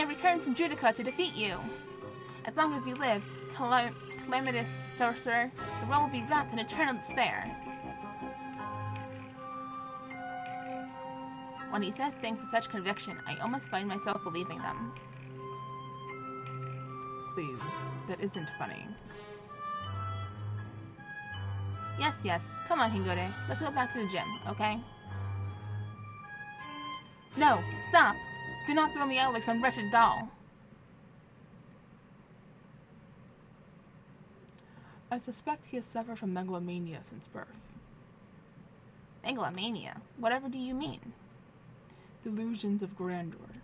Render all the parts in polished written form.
have returned from Judica to defeat you. As long as you live, calamitous sorcerer, the world will be wrapped in eternal despair. When he says things with such conviction, I almost find myself believing them. Please, that isn't funny. Yes. Come on, Hingode. Let's go back to the gym, okay? No, stop! Do not throw me out like some wretched doll. I suspect he has suffered from megalomania since birth. Megalomania? Whatever do you mean? Delusions of grandeur.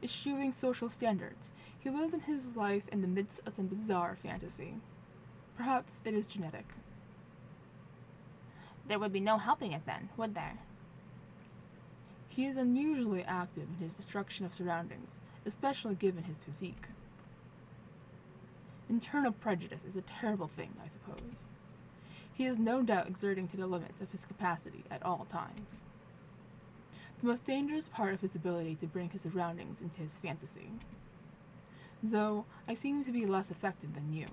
Eschewing social standards, he lives in his life in the midst of some bizarre fantasy. Perhaps it is genetic. There would be no helping it then, would there? He is unusually active in his destruction of surroundings, especially given his physique. Internal prejudice is a terrible thing, I suppose. He is no doubt exerting to the limits of his capacity at all times. The most dangerous part of his ability to bring his surroundings into his fantasy. Though I seem to be less affected than you.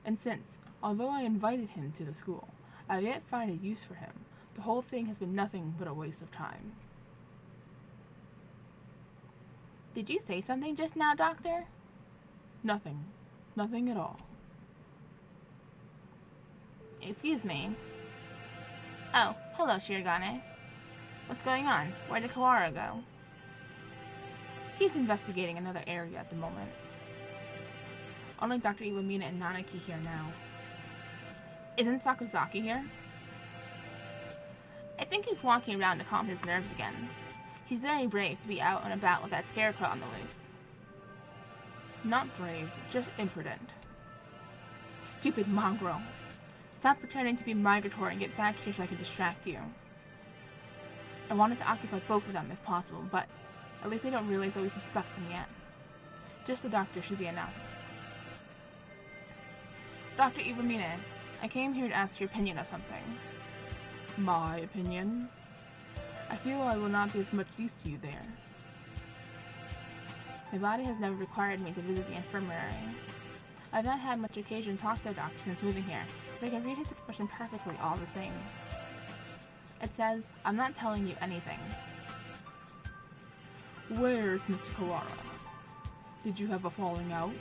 And since, although I invited him to the school, I have yet find a use for him, the whole thing has been nothing but a waste of time. Did you say something just now, Doctor? Nothing. Nothing at all. Excuse me. Oh, hello, Shirogane. What's going on? Where did Kawara go? He's investigating another area at the moment. Only Dr. Iwamina and Nanaki here now. Isn't Sakazaki here? I think he's walking around to calm his nerves again. He's very brave to be out and about with that scarecrow on the loose. Not brave, just imprudent. Stupid mongrel. Stop pretending to be migratory and get back here so I can distract you. I wanted to occupy both of them if possible, but at least they don't realize that we suspect them yet. Just the doctor should be enough. Dr. Iwamine, I came here to ask your opinion of something. My opinion? I feel I will not be as much use to you there. My body has never required me to visit the infirmary. I've not had much occasion to talk to the doctor since moving here, but I can read his expression perfectly all the same. It says, I'm not telling you anything. Where's Mr. Kawara? Did you have a falling out?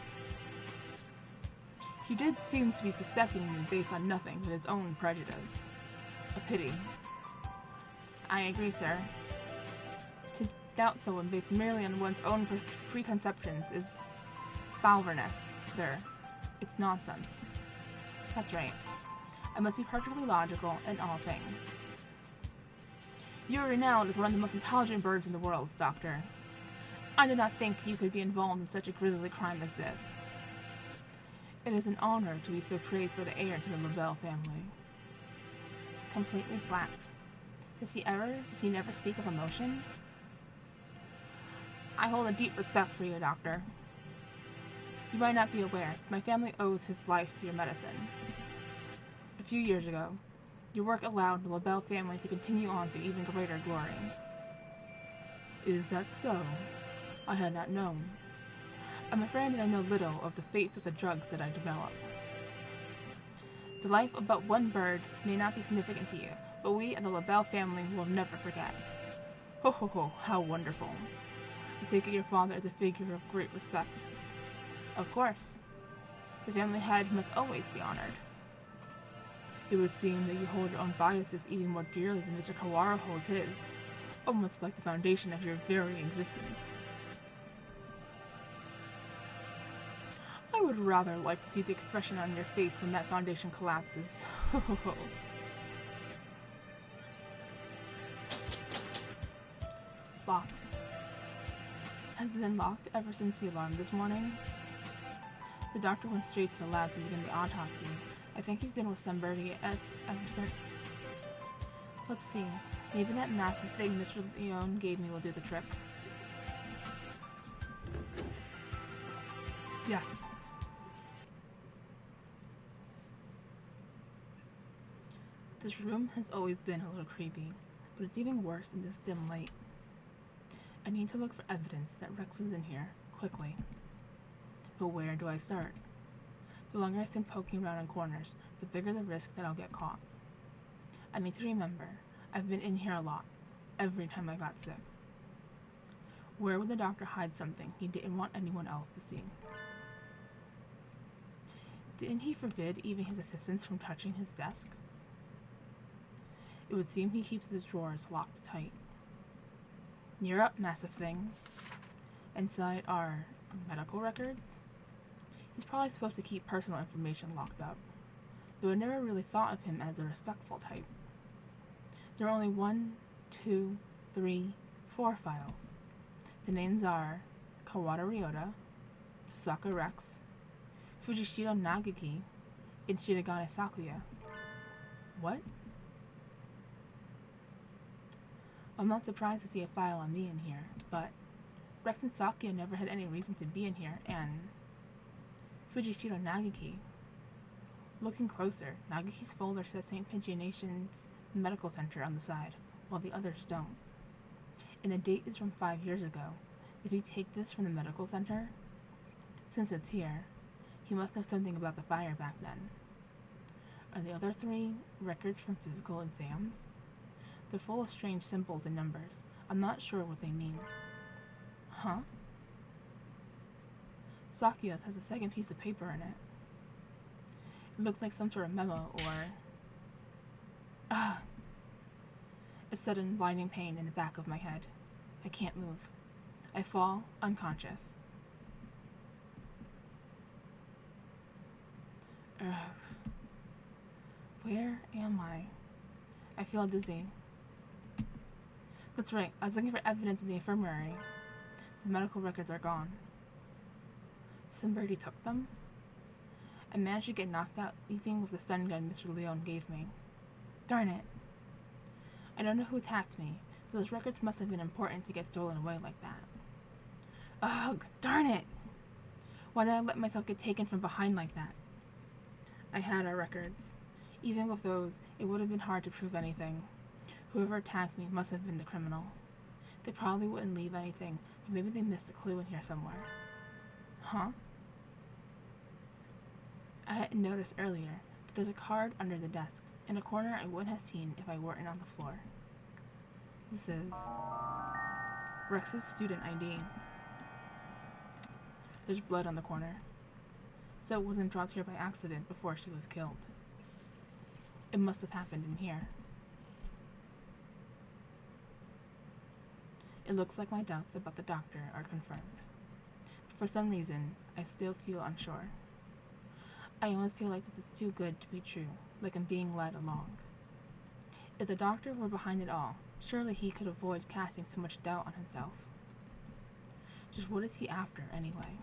He did seem to be suspecting me based on nothing but his own prejudice. A pity. I agree, sir. To doubt someone based merely on one's own preconceptions is balverness, sir. It's nonsense. That's right. I must be perfectly logical in all things. You are renowned as one of the most intelligent birds in the world, Doctor. I did not think you could be involved in such a grisly crime as this. It is an honor to be so praised by the heir to the LaBelle family. Completely flat. Does he never speak of emotion? I hold a deep respect for you, Doctor. You might not be aware, my family owes his life to your medicine. A few years ago, your work allowed the LaBelle family to continue on to even greater glory. Is that so? I had not known. I'm afraid that I know little of the fates of the drugs that I develop. The life of but one bird may not be significant to you, but we and the LaBelle family will never forget. Ho ho ho, how wonderful. I take it your father is a figure of great respect. Of course. The family head must always be honored. It would seem that you hold your own biases even more dearly than Mr. Kawara holds his, almost like the foundation of your very existence. I would rather like to see the expression on your face when that foundation collapses. Ho ho ho. Locked. Has it been locked ever since the alarm this morning? The doctor went straight to the lab to begin the autopsy. I think he's been with somebody else ever since. Let's see. Maybe that massive thing Mr. Leone gave me will do the trick. Yes. This room has always been a little creepy, but it's even worse in this dim light. I need to look for evidence that Rex was in here, quickly. But where do I start? The longer I spend poking around in corners, the bigger the risk that I'll get caught. I need to remember, I've been in here a lot, every time I got sick. Where would the doctor hide something he didn't want anyone else to see? Didn't he forbid even his assistants from touching his desk? It would seem he keeps his drawers locked tight. Near up, massive thing. Inside are medical records. He's probably supposed to keep personal information locked up, though I never really thought of him as a respectful type. There are only 1, 2, 3, 4 files. The names are Kawada Ryota, Sasaka Rex, Fujishiro Nagaki, and Shirogane Sakuya. What? I'm not surprised to see a file on me in here, but Rex and Sakuya never had any reason to be in here, and Fujishiro Nagaki. Looking closer, Nagaki's folder says St. Pidgey Nation's Medical Center on the side, while the others don't. And the date is from 5 years ago. Did he take this from the medical center? Since it's here, he must know something about the fire back then. Are the other 3 records from physical exams? They're full of strange symbols and numbers. I'm not sure what they mean. Huh? Sakuya's has a second piece of paper in it. It looks like some sort of memo or... A sudden blinding pain in the back of my head. I can't move. I fall unconscious. Where am I? I feel dizzy. That's right, I was looking for evidence in the infirmary. The medical records are gone. Somebody took them? I managed to get knocked out even with the stun gun Mr. Leon gave me. Darn it. I don't know who attacked me, but those records must have been important to get stolen away like that. Ugh, darn it! Why did I let myself get taken from behind like that? I had our records. Even with those, it would have been hard to prove anything. Whoever attacked me must have been the criminal. They probably wouldn't leave anything, but maybe they missed a clue in here somewhere. Huh? I hadn't noticed earlier, but there's a card under the desk, in a corner I wouldn't have seen if I weren't on the floor. This is Rex's student ID. There's blood on the corner, so it wasn't dropped here by accident before she was killed. It must have happened in here. It looks like my doubts about the doctor are confirmed. But for some reason, I still feel unsure. I almost feel like this is too good to be true, like I'm being led along. If the doctor were behind it all, surely he could avoid casting so much doubt on himself. Just what is he after, anyway?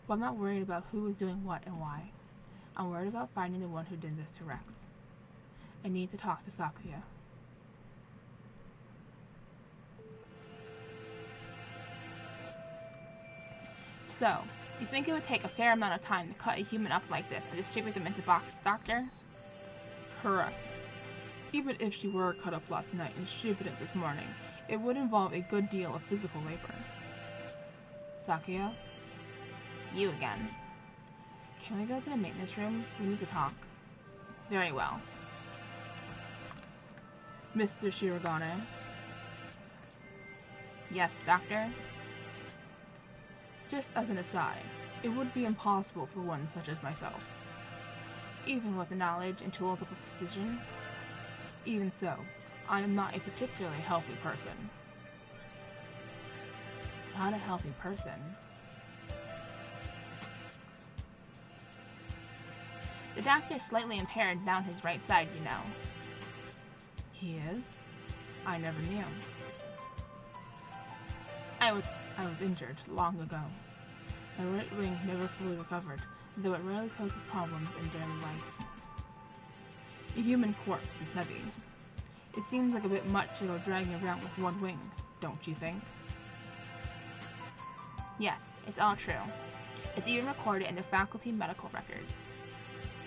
Well, I'm not worried about who is doing what and why. I'm worried about finding the one who did this to Rex. I need to talk to Sakuya. So, you think it would take a fair amount of time to cut a human up like this and distribute them into boxes, Doctor? Correct. Even if she were cut up last night and distributed this morning, it would involve a good deal of physical labor. Sakuya? You again. Can we go to the maintenance room? We need to talk. Very well. Mr. Shirogane? Yes, Doctor? Just as an aside, it would be impossible for one such as myself. Even with the knowledge and tools of a physician, even so, I am not a particularly healthy person. Not a healthy person? The doctor's slightly impaired down his right side, you know. He is? I never knew. I was injured long ago. My right wing never fully recovered, though it rarely poses problems in daily life. A human corpse is heavy. It seems like a bit much to go dragging around with one wing, don't you think? Yes, it's all true. It's even recorded in the faculty medical records.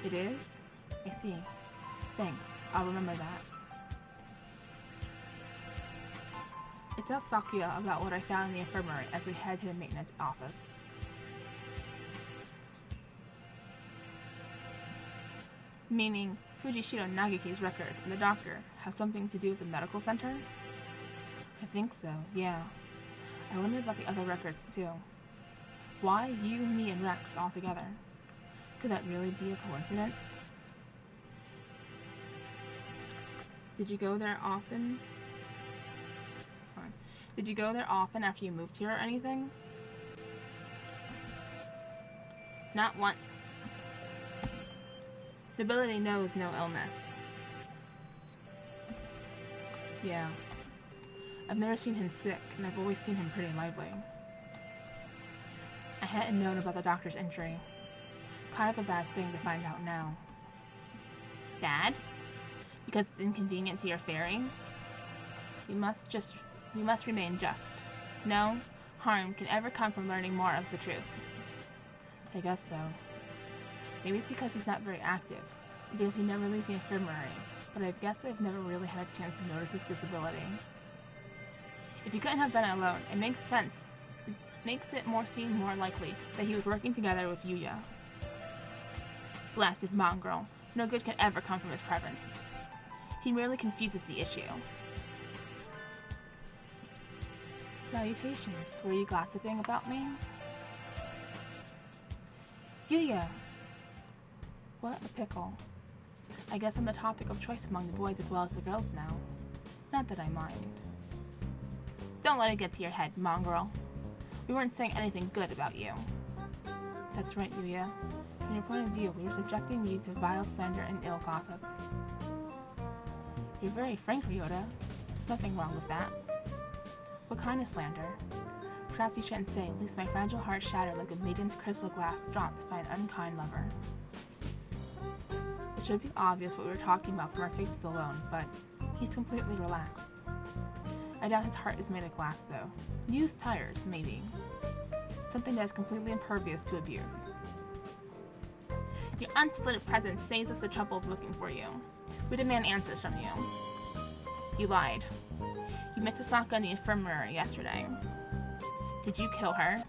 It is? I see. Thanks, I'll remember that. I tell Sakuya about what I found in the infirmary as we head to the maintenance office. Meaning, Fujishiro Nagiki's records and the doctor have something to do with the medical center? I think so, yeah. I wonder about the other records too. Why you, me, and Rex all together? Could that really be a coincidence? Did you go there often? Did you go there often after you moved here or anything? Not once. Nobility knows no illness. Yeah. I've never seen him sick, and I've always seen him pretty lively. I hadn't known about the doctor's injury. Kind of a bad thing to find out now. Bad? Because it's inconvenient to your theory? You must remain just. No harm can ever come from learning more of the truth. I guess so. Maybe it's because he's not very active, or because he never leaves the infirmary, but I guess I've never really had a chance to notice his disability. If you couldn't have done it alone, it makes sense. It makes it seem more likely that he was working together with Yuya. Blasted mongrel. No good can ever come from his presence. He merely confuses the issue. Salutations. Were you gossiping about me? Yuya! What a pickle. I guess I'm the topic of choice among the boys as well as the girls now. Not that I mind. Don't let it get to your head, mongrel. We weren't saying anything good about you. That's right, Yuya. From your point of view, we were subjecting you to vile slander and ill gossips. You're very frank, Ryota. Nothing wrong with that. What kind of slander? Perhaps you shouldn't say, least my fragile heart shattered like a maiden's crystal glass dropped by an unkind lover. It should be obvious what we were talking about from our faces alone, but he's completely relaxed. I doubt his heart is made of glass, though. Used tires, maybe. Something that is completely impervious to abuse. Your unsolicited presence saves us the trouble of looking for you. We demand answers from you. You lied. You met Tasaka in the infirmary yesterday. Did you kill her?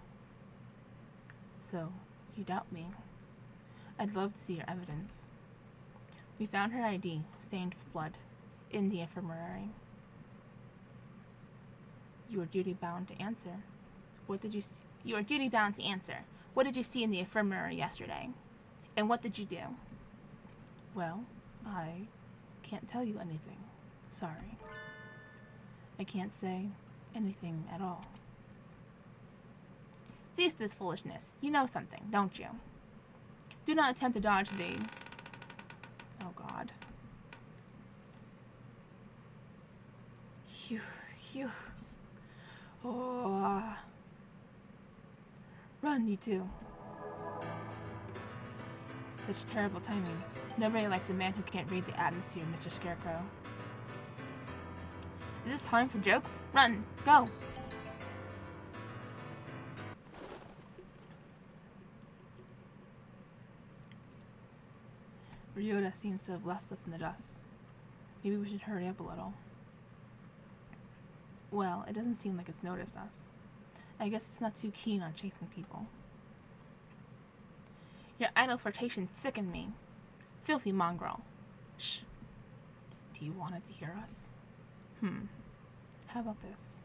So, you doubt me. I'd love to see your evidence. We found her ID, stained with blood, in the infirmary. You are duty-bound to answer. What did you see? You are duty-bound to answer. What did you see in the infirmary yesterday? And what did you do? Well, I can't tell you anything. Sorry. I can't say anything at all. Cease this foolishness. You know something, don't you? Do not attempt to dodge the... Oh, God. Phew, phew. Oh. Run, you two. Such terrible timing. Nobody likes a man who can't read the atmosphere, Mr. Scarecrow. Is this time for jokes? Run! Go! Ryota seems to have left us in the dust. Maybe we should hurry up a little. Well, it doesn't seem like it's noticed us. I guess it's not too keen on chasing people. Your idle flirtations sicken me. Filthy mongrel. Shh. Do you want it to hear us? How about this?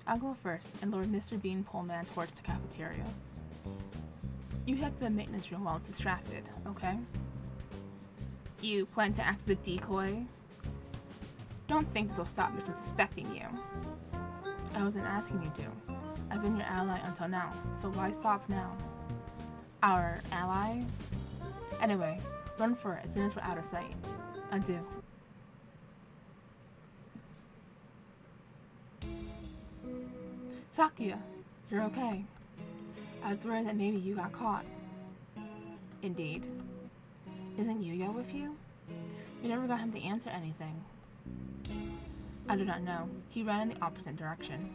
I'll go first and lure Mr. Beanpole Man towards the cafeteria. You head for the maintenance room while it's distracted, okay? You plan to act as a decoy? Don't think this will stop me from suspecting you. I wasn't asking you to. I've been your ally until now, so why stop now? Our ally? Anyway, run for it as soon as we're out of sight. Adieu. Sakuya, you're okay. I was worried that maybe you got caught. Indeed. Isn't Yuya with you? We never got him to answer anything. I do not know. He ran in the opposite direction.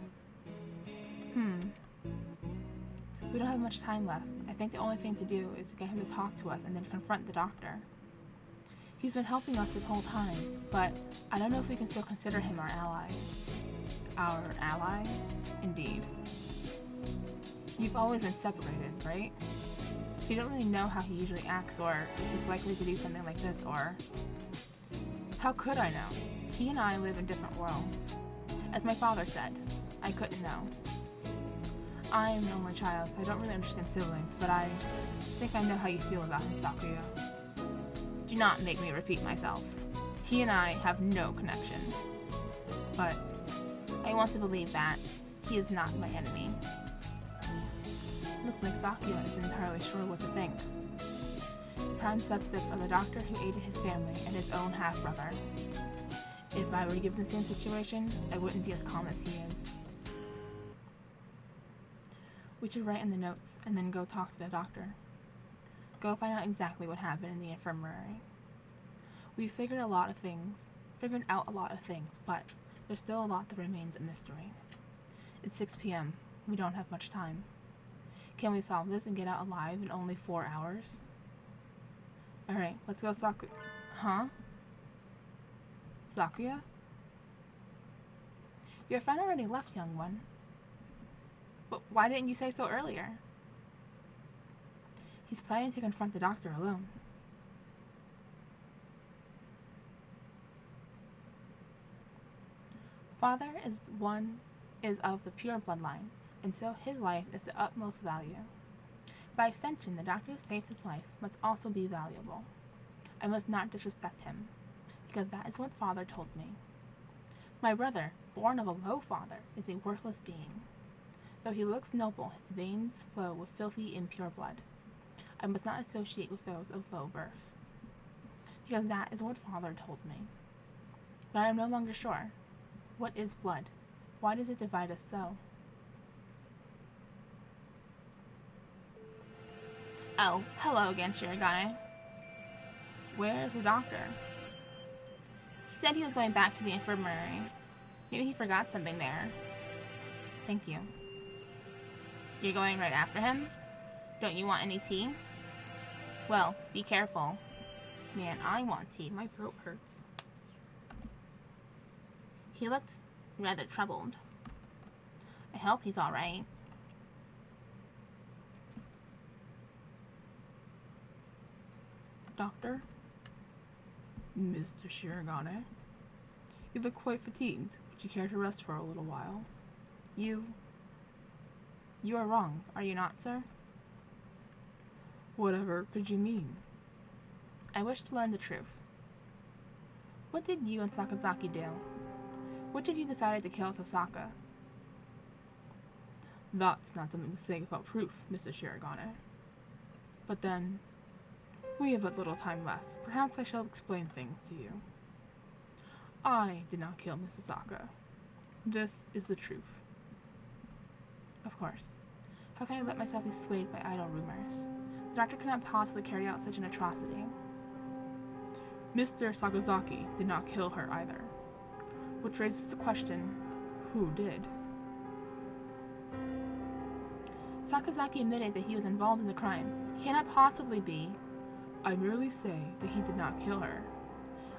We don't have much time left. I think the only thing to do is to get him to talk to us and then confront the doctor. He's been helping us this whole time, but I don't know if we can still consider him our ally. Our ally? Indeed. You've always been separated, right? So you don't really know how he usually acts, or if he's likely to do something like this, or... How could I know? He and I live in different worlds. As my father said, I couldn't know. I am an only child, so I don't really understand siblings, but I think I know how you feel about him, Sakuya. Do not make me repeat myself. He and I have no connection. But I want to believe that he is not my enemy. Looks like Sakuya isn't entirely sure what to think. The prime suspects are the doctor who aided his family and his own half-brother. If I were given the same situation, I wouldn't be as calm as he is. We should write in the notes and then go talk to the doctor. Go find out exactly what happened in the infirmary. We've figured out a lot of things, but there's still a lot that remains a mystery. It's 6 p.m. We don't have much time. Can we solve this and get out alive in only 4 hours? Alright, let's go Huh? Sakuya? Your friend already left, young one. But why didn't you say so earlier? He's planning to confront the doctor alone. Father is of the pure bloodline, and so his life is the utmost value. By extension, the doctor who saves his life must also be valuable. I must not disrespect him, because that is what father told me. My brother, born of a low father, is a worthless being. Though he looks noble, his veins flow with filthy, impure blood. I must not associate with those of low birth, because that is what father told me. But I am no longer sure. What is blood? Why does it divide us so? Oh, hello again, Shirogane. Where is the doctor? He said he was going back to the infirmary. Maybe he forgot something there. Thank you. You're going right after him? Don't you want any tea? Well, be careful. Man, I want tea. My throat hurts. He looked rather troubled. I hope he's all right. Doctor? Mr. Shirogane? You look quite fatigued. Would you care to rest for a little while? You are wrong, are you not, sir? Whatever could you mean? I wish to learn the truth. What did you and Sakazaki do? Which of you decided to kill Tosaka? That's not something to say without proof, Mr. Shirogane. But then, we have but little time left. Perhaps I shall explain things to you. I did not kill Miss Osaka. This is the truth. Of course. How can I let myself be swayed by idle rumors? The doctor could not possibly carry out such an atrocity. Mr. Sakazaki did not kill her either. Which raises the question, who did? Sakazaki admitted that he was involved in the crime. He cannot possibly be. I merely say that he did not kill her.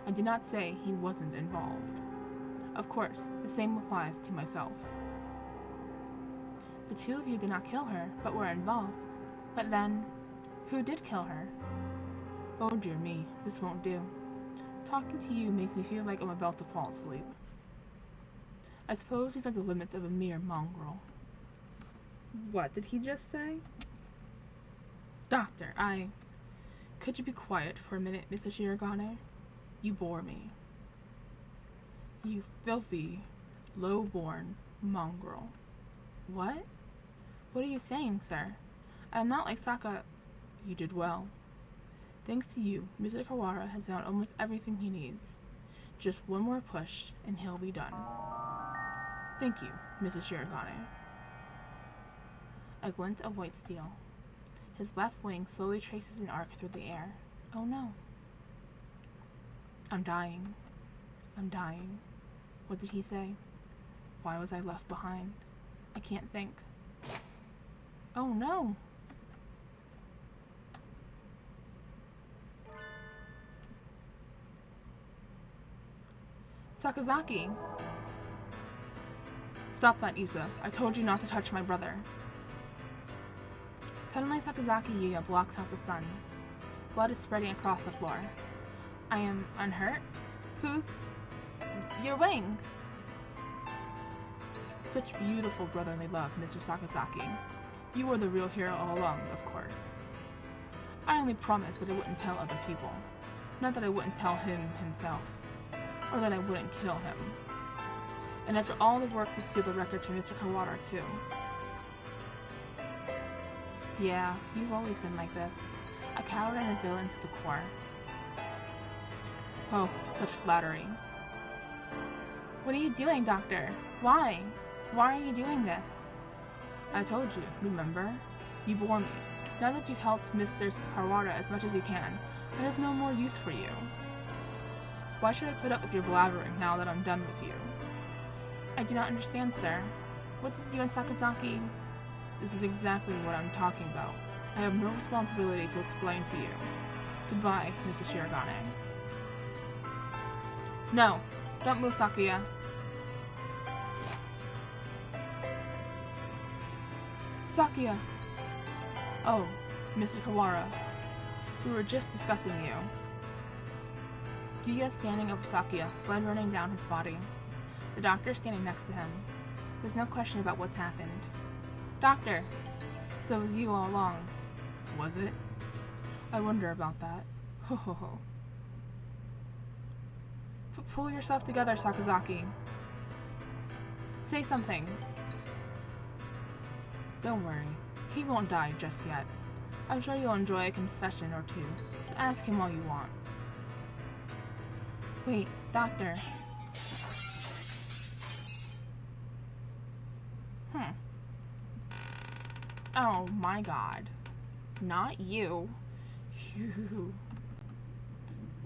I did not say he wasn't involved. Of course, the same applies to myself. The two of you did not kill her, but were involved. But then, who did kill her? Oh dear me, this won't do. Talking to you makes me feel like I'm about to fall asleep. I suppose these are the limits of a mere mongrel. What did he just say? Doctor, Could you be quiet for a minute, Mr. Shirogane? You bore me. You filthy, low-born mongrel. What? What are you saying, sir? I am not like Saka. You did well. Thanks to you, Mr. Kawara has found almost everything he needs. Just one more push, and he'll be done. Thank you, Mrs. Shirogane. A glint of white steel. His left wing slowly traces an arc through the air. Oh no. I'm dying. I'm dying. What did he say? Why was I left behind? I can't think. Oh no! Sakazaki! Stop that, Isa. I told you not to touch my brother. Suddenly, Sakazaki Yuya blocks out the sun. Blood is spreading across the floor. I am unhurt? Who's... Your wing! Such beautiful brotherly love, Mr. Sakazaki. You were the real hero all along, of course. I only promised that I wouldn't tell other people. Not that I wouldn't tell him himself. Or that I wouldn't kill him. And after all the work to steal the records from Mr. Kawara, too. Yeah, you've always been like this. A coward and a villain to the core. Oh, such flattery. What are you doing, Doctor? Why? Why are you doing this? I told you, remember? You bore me. Now that you've helped Mr. Kawara as much as you can, I have no more use for you. Why should I put up with your blabbering now that I'm done with you? I do not understand, sir. What did you and Sakazaki... This is exactly what I'm talking about. I have no responsibility to explain to you. Goodbye, Mrs. Shirogane. No, don't move, Sakuya. Sakuya! Oh, Mr. Kawara. We were just discussing you. Yuya is standing over Sakuya, blood running down his body. The doctor is standing next to him. There's no question about what's happened. Doctor! So it was you all along. Was it? I wonder about that. Ho ho ho. Pull yourself together, Sakazaki. Say something. Don't worry. He won't die just yet. I'm sure you'll enjoy a confession or two. Ask him all you want. Wait, Doctor. Oh my god. Not you.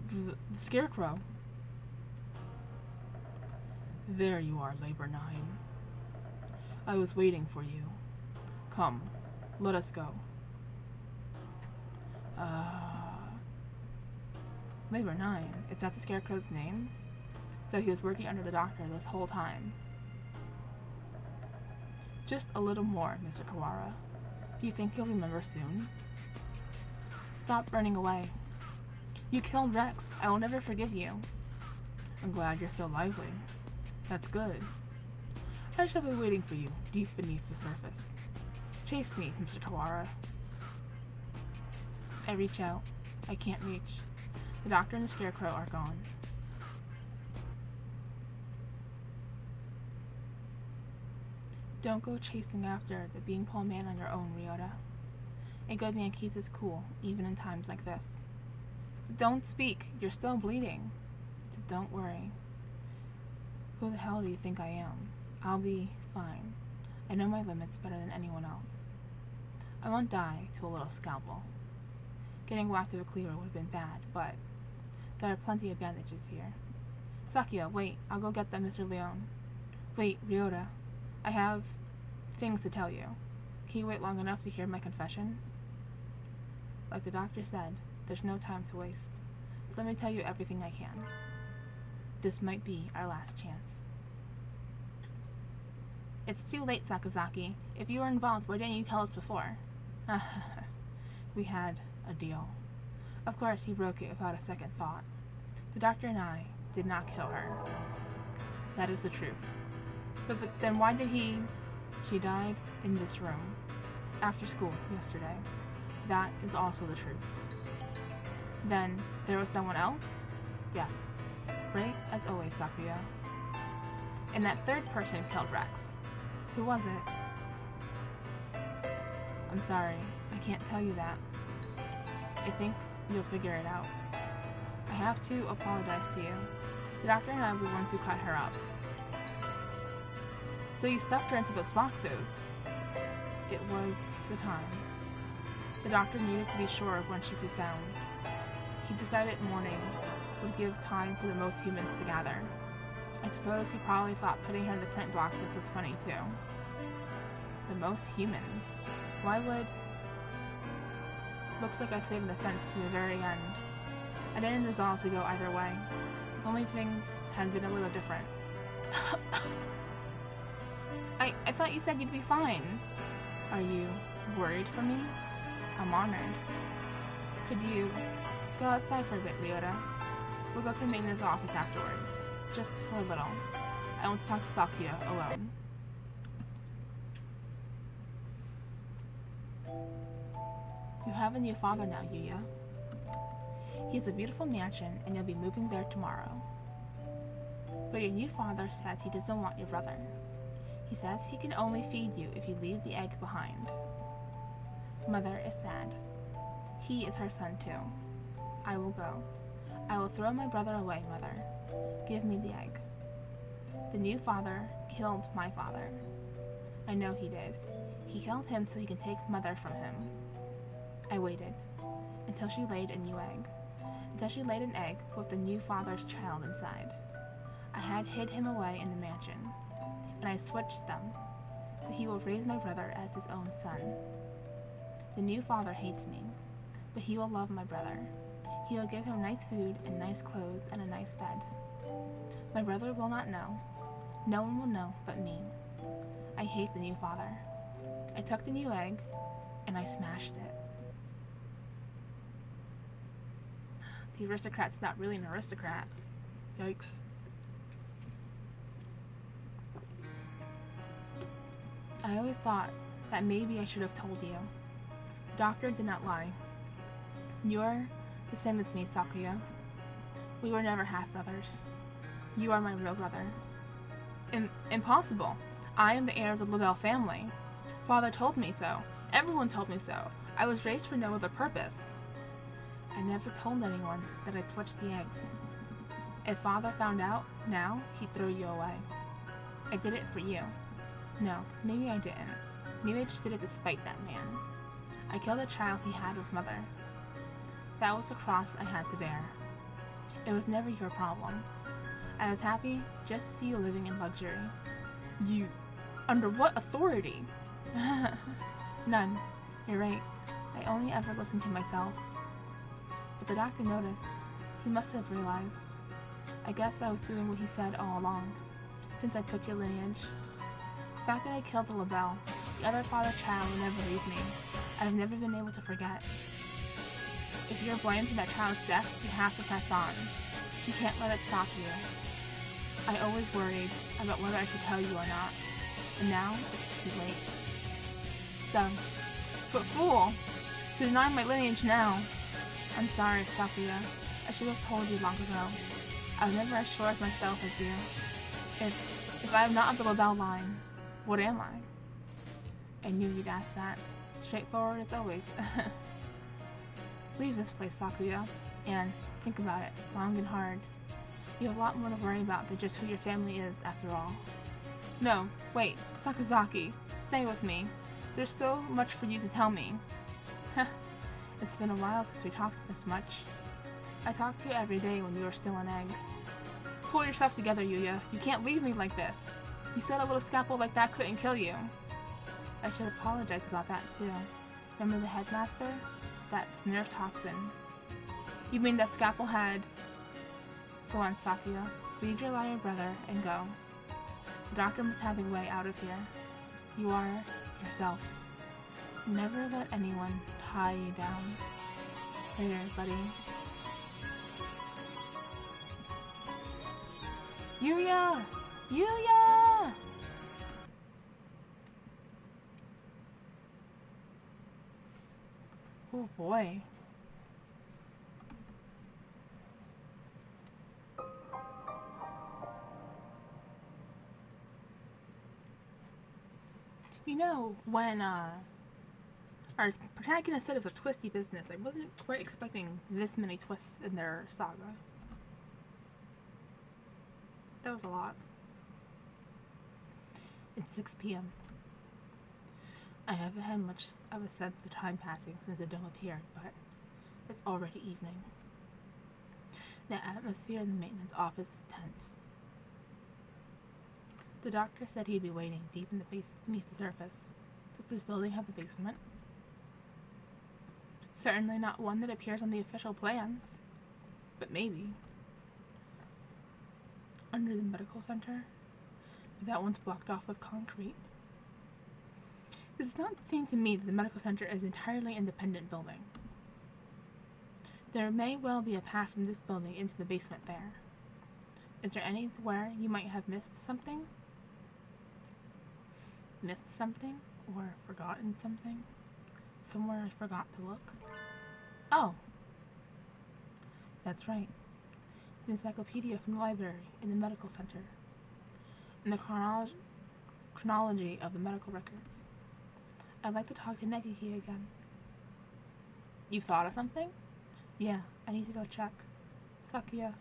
The Scarecrow. There you are, Labor 9. I was waiting for you. Come, let us go. Labor 9, is that the Scarecrow's name? So he was working under the doctor this whole time. Just a little more, Mr. Kawara. Do you think you'll remember soon? Stop running away. You killed Rex. I will never forgive you. I'm glad you're still lively. That's good. I shall be waiting for you, deep beneath the surface. Chase me, Mr. Kawara. I reach out. I can't reach. The doctor and the Scarecrow are gone. Don't go chasing after the beanpole man on your own, Ryota. A good man keeps his cool, even in times like this. Don't speak. You're still bleeding. Don't worry. Who the hell do you think I am? I'll be fine. I know my limits better than anyone else. I won't die to a little scalpel. Getting whacked with a cleaver would have been bad, but there are plenty of bandages here. Sakuya, wait. I'll go get them, Mr. Leon. Wait, Ryota. I have things to tell you. Can you wait long enough to hear my confession? Like the doctor said, there's no time to waste. So let me tell you everything I can. This might be our last chance. It's too late, Sakazaki. If you were involved, why didn't you tell us before? We had a deal. Of course, he broke it without a second thought. The doctor and I did not kill her. That is the truth. But then why did he... She died in this room. After school, yesterday. That is also the truth. Then, there was someone else? Yes. Right as always, Sakuya. And that third person killed Rex. Who was it? I'm sorry. I can't tell you that. I think you'll figure it out. I have to apologize to you. The doctor and I were the ones who cut her up. So you stuffed her into those boxes. It was the time. The doctor needed to be sure of when she'd be found. He decided morning would give time for the most humans to gather. I suppose he probably thought putting her in the print boxes was funny too. The most humans? Why would... Looks like I've stayed on the fence to the very end. I didn't resolve to go either way. If only things had been a little different. I thought you said you'd be fine. Are you worried for me? I'm honored. Could you go outside for a bit, Ryota? We'll go to the maintenance office afterwards. Just for a little. I want to talk to Sakuya alone. You have a new father now, Yuya. He has a beautiful mansion, and you'll be moving there tomorrow. But your new father says he doesn't want your brother. He says he can only feed you if you leave the egg behind. Mother is sad. He is her son too. I will go. I will throw my brother away, Mother. Give me the egg. The new father killed my father. I know he did. He killed him so he can take Mother from him. I waited until she laid a new egg. Until she laid an egg with the new father's child inside. I had hid him away in the mansion, and I switched them, so he will raise my brother as his own son. The new father hates me, but he will love my brother. He will give him nice food and nice clothes and a nice bed. My brother will not know. No one will know but me. I hate the new father. I took the new egg, and I smashed it. The aristocrat's not really an aristocrat. Yikes. I always thought that maybe I should have told you. The doctor did not lie. You're the same as me, Sakuya. We were never half-brothers. You are my real brother. Impossible. I am the heir of the Labelle family. Father told me so. Everyone told me so. I was raised for no other purpose. I never told anyone that I'd switched the eggs. If Father found out, now, he'd throw you away. I did it for you. No, maybe I didn't. Maybe I just did it to spite that man. I killed a child he had with Mother. That was the cross I had to bear. It was never your problem. I was happy just to see you living in luxury. You... Under what authority? None. You're right. I only ever listened to myself. But the doctor noticed. He must have realized. I guess I was doing what he said all along, since I took your lineage. The fact that I killed the Labelle, the other father-child will never leave me. I've never been able to forget. If you're blamed for that child's death, you have to press on. You can't let it stop you. I always worried about whether I should tell you or not, and now it's too late. So, but fool! To deny my lineage now! I'm sorry, Sakuya. I should have told you long ago. I was never as sure of myself as you. If I am not of the Labelle line, what am I? I knew you'd ask that. Straightforward as always. Leave this place, Sakuya, and think about it long and hard. You have a lot more to worry about than just who your family is, after all. No, wait, Sakazaki, stay with me. There's so much for you to tell me. It's been a while since we talked this much. I talked to you every day when you were still an egg. Pull yourself together, Yuya. You can't leave me like this. You said a little scalpel like that couldn't kill you. I should apologize about that, too. Remember the headmaster? That nerve toxin. You mean that scalpel had... Go on, Sakuya. Leave your liar brother and go. The doctor must have a way out of here. You are yourself. Never let anyone tie you down. Later, buddy. Yuya! Yuya! Oh boy. You know, when our protagonist said it was a twisty business, I wasn't quite expecting this many twists in their saga. That was a lot. It's 6 p.m. I haven't had much of a sense of time passing since the dome appeared, but it's already evening. The atmosphere in the maintenance office is tense. The doctor said he'd be waiting deep in the beneath the surface. Does this building have a basement? Certainly not one that appears on the official plans, but maybe. Under the medical center, but that one's blocked off with concrete. It does not seem to me that the medical center is an entirely independent building. There may well be a path from this building into the basement there. Is there anywhere you might have missed something? Missed something? Or forgotten something? Somewhere I forgot to look? Oh! That's right. It's an encyclopedia from the library in the medical center. And the chronology of the medical records. I'd like to talk to Negiki again. You thought of something? Yeah, I need to go check. Sakuya.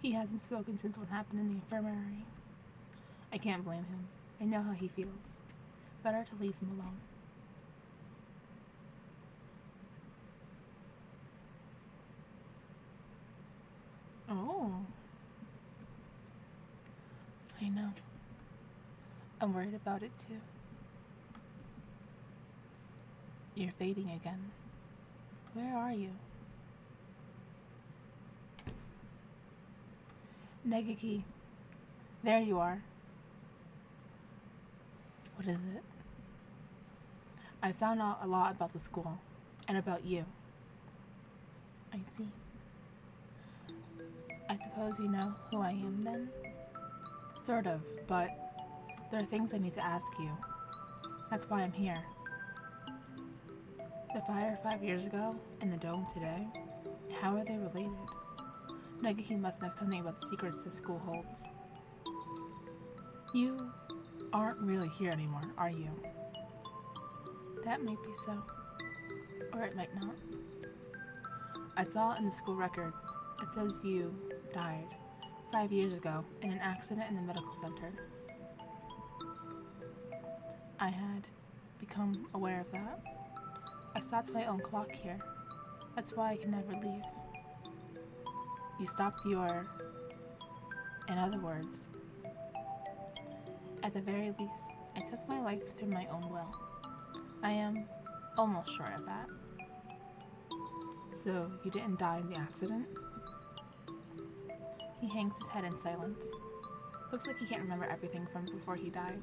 He hasn't spoken since what happened in the infirmary. I can't blame him. I know how he feels. Better to leave him alone. Oh. I know. I'm worried about it too. You're fading again. Where are you? Negiki. There you are. What is it? I found out a lot about the school, and about you. I see. I suppose you know who I am then? Sort of, but there are things I need to ask you. That's why I'm here. The fire 5 years ago, and the dome today, how are they related? Negiki must know something about the secrets this school holds. You aren't really here anymore, are you? That might be so. Or it might not. I saw in the school records, it says you died 5 years ago in an accident in the medical center. I had become aware of that. I stopped my own clock here. That's why I can never leave. You stopped your... In other words, at the very least, I took my life through my own will. I am almost sure of that. So, you didn't die in the accident? He hangs his head in silence. Looks like he can't remember everything from before he died.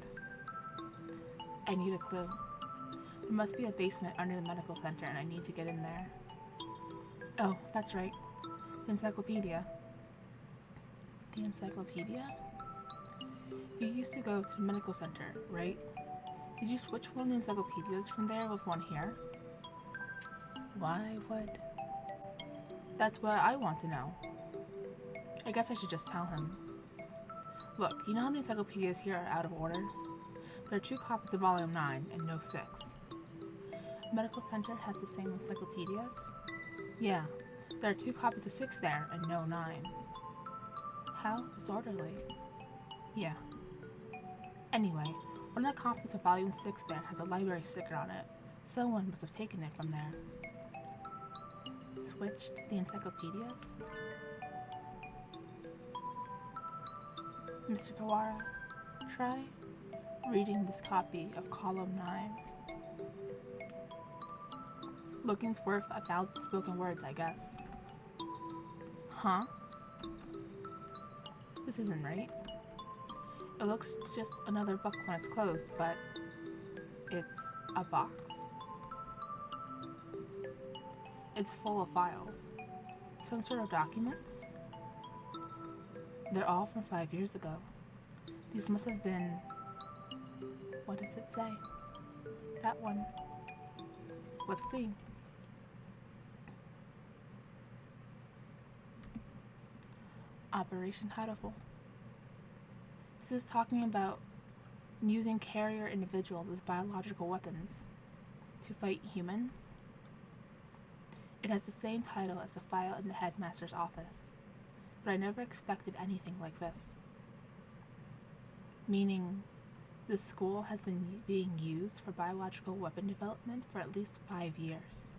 I need a clue. There must be a basement under the medical center and I need to get in there. Oh, that's right. The encyclopedia. The encyclopedia? You used to go to the medical center, right? Did you switch one of the encyclopedias from there with one here? Why would... That's what I want to know. I guess I should just tell him. Look, you know how the encyclopedias here are out of order? There are 2 copies of Volume 9 and no 6. Medical Center has the same encyclopedias? Yeah, there are 2 copies of 6 there and no 9. How disorderly. Yeah. Anyway, one of the copies of Volume 6 there has a library sticker on it. Someone must have taken it from there. Switched the encyclopedias? Mr. Kawara, try reading this copy of Column 9. Looking's worth 1,000 spoken words, I guess. Huh? This isn't right. It looks just another book when it's closed, but it's a box. It's full of files. Some sort of documents? They're all from 5 years ago. These must have been... What does it say? That one. Let's see. Operation Hatoful. This is talking about using carrier individuals as biological weapons to fight humans. It has the same title as the file in the headmaster's office, but I never expected anything like this. Meaning, the school has been being used for biological weapon development for at least 5 years.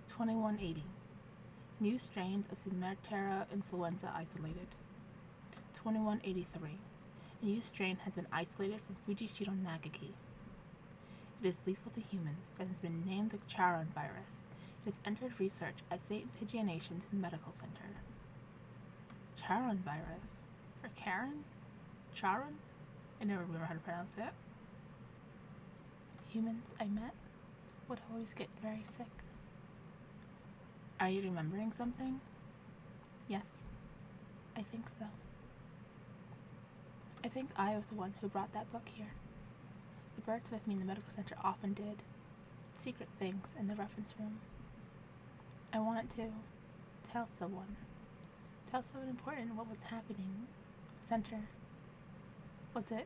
2180. New strains of Sumatera influenza isolated. 2183. A new strain has been isolated from Fujishiro Nagaki. It is lethal to humans and has been named the Charon virus. It has entered research at St. Pigianation's Medical Center. Charon virus. For Karen? Charon? I never remember how to pronounce it. Humans I met would always get very sick. Are you remembering something? Yes, I think so. I think I was the one who brought that book here. The birds with me in the medical center often did secret things in the reference room. I wanted to tell someone important what was happening at the center. Was it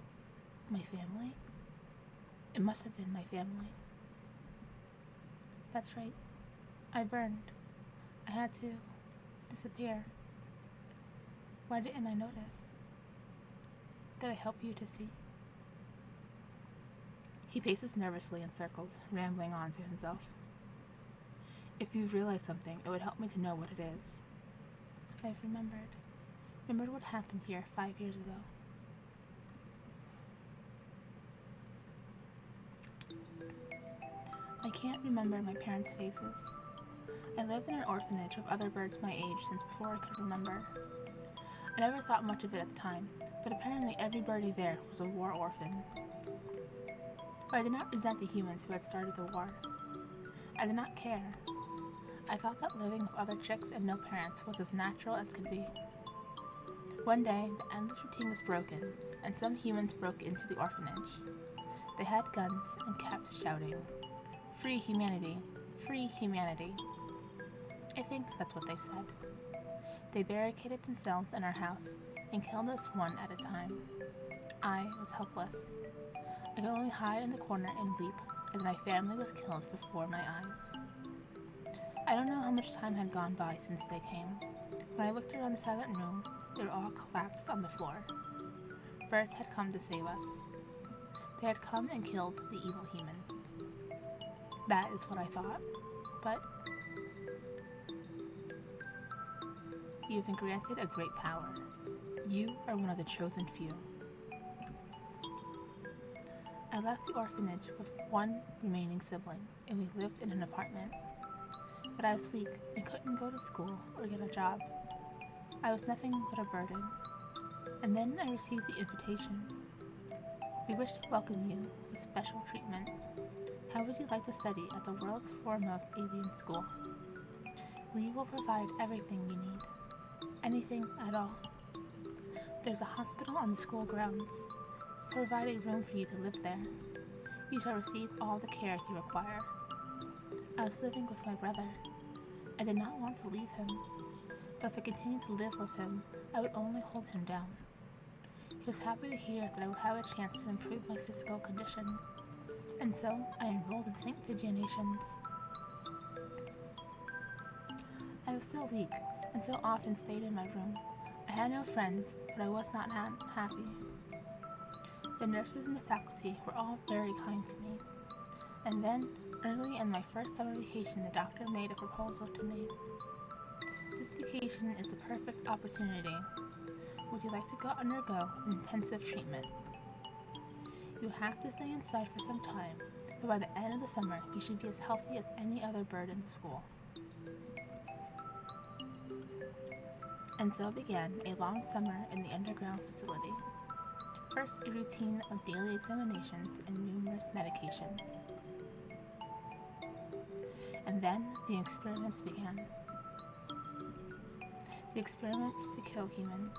my family? It must have been my family. That's right. I burned. I had to disappear. Why didn't I notice? Did I help you to see? He paces nervously in circles, rambling on to himself. If you realize something, it would help me to know what it is. I've remembered what happened here 5 years ago. I can't remember my parents' faces. I lived in an orphanage with other birds my age since before I could remember. I never thought much of it at the time, but apparently every birdie there was a war orphan. But I did not resent the humans who had started the war. I did not care. I thought that living with other chicks and no parents was as natural as could be. One day, the endless routine was broken, and some humans broke into the orphanage. They had guns and kept shouting, "Free humanity! Free humanity!" I think that's what they said. They barricaded themselves in our house and killed us one at a time. I was helpless. I could only hide in the corner and weep as my family was killed before my eyes. I don't know how much time had gone by since they came. When I looked around the silent room, they were all collapsed on the floor. Birds had come to save us. They had come and killed the evil humans. That is what I thought. But you've been granted a great power. You are one of the chosen few. I left the orphanage with one remaining sibling, and we lived in an apartment. But I was weak and couldn't go to school or get a job. I was nothing but a burden. And then I received the invitation. We wish to welcome you with special treatment. How would you like to study at the world's foremost avian school? We will provide everything you need. Anything at all. There's a hospital on the school grounds. We'll provide a room for you to live there. You shall receive all the care you require. I was living with my brother. I did not want to leave him, but if I continued to live with him, I would only hold him down. He was happy to hear that I would have a chance to improve my physical condition, and so I enrolled in St. Pigianations. I was still weak, and so often stayed in my room. I had no friends, but I was not happy. The nurses and the faculty were all very kind to me, and then, early in my first summer vacation, the doctor made a proposal to me. This vacation is the perfect opportunity. Would you like to undergo intensive treatment? You have to stay inside for some time, but by the end of the summer, you should be as healthy as any other bird in the school. And so began a long summer in the underground facility. First, a routine of daily examinations and numerous medications. And then the experiments began. The experiments to kill humans.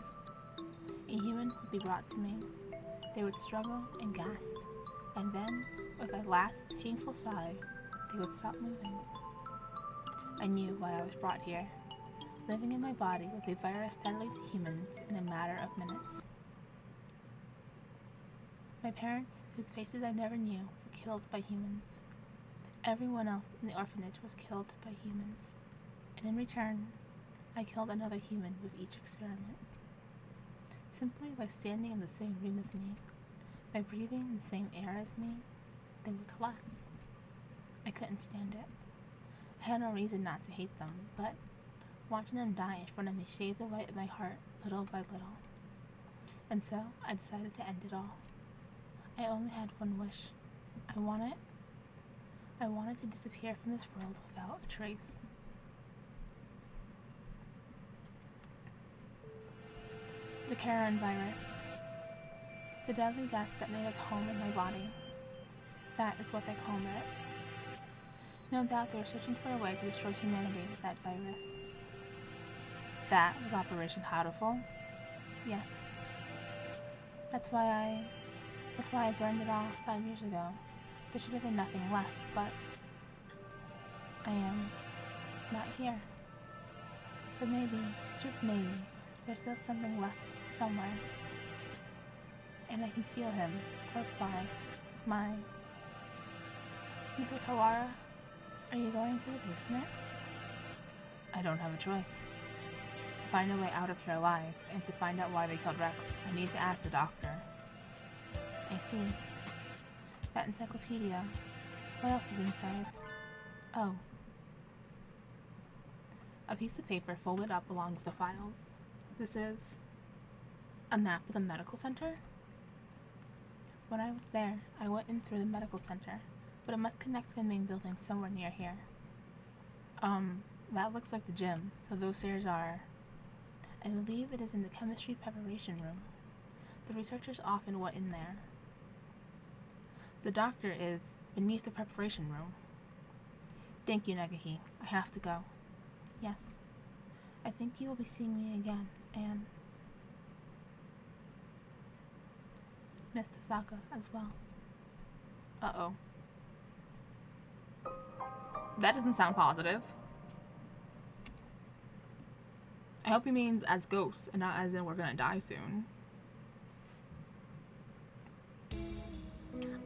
A human would be brought to me. They would struggle and gasp, and then, with a last painful sigh, they would stop moving. I knew why I was brought here. Living in my body was a virus deadly to humans in a matter of minutes. My parents, whose faces I never knew, were killed by humans. Everyone else in the orphanage was killed by humans. And in return, I killed another human with each experiment. Simply by standing in the same room as me, by breathing the same air as me, they would collapse. I couldn't stand it. I had no reason not to hate them, but watching them die in front of me shaved the light of my heart little by little. And so I decided to end it all. I only had one wish. I wanted to disappear from this world without a trace. The Karen virus. The deadly gas that made its home in my body. That is what they called it. No doubt they were searching for a way to destroy humanity with that virus. That was Operation Hatoful? Yes. That's why I burned it all 5 years ago. There should have been nothing left, but I am not here. But maybe, just maybe, there's still something left somewhere. And I can feel him close by. Mr. Kawara, are you going to the basement? I don't have a choice. To find a way out of here alive, and to find out why they killed Rex, I need to ask the doctor. I see. That encyclopedia. What else is inside? Oh. A piece of paper folded up along with the files. This is a map of the medical center? When I was there, I went in through the medical center, but it must connect to the main building somewhere near here. That looks like the gym, so those stairs are... I believe it is in the chemistry preparation room. The researchers often went in there. The doctor is beneath the preparation room. Thank you, Nagaki. I have to go. Yes. I think you will be seeing me again, and Miss Tasaka as well. Uh-oh. That doesn't sound positive. I hope he means as ghosts and not as in we're gonna die soon.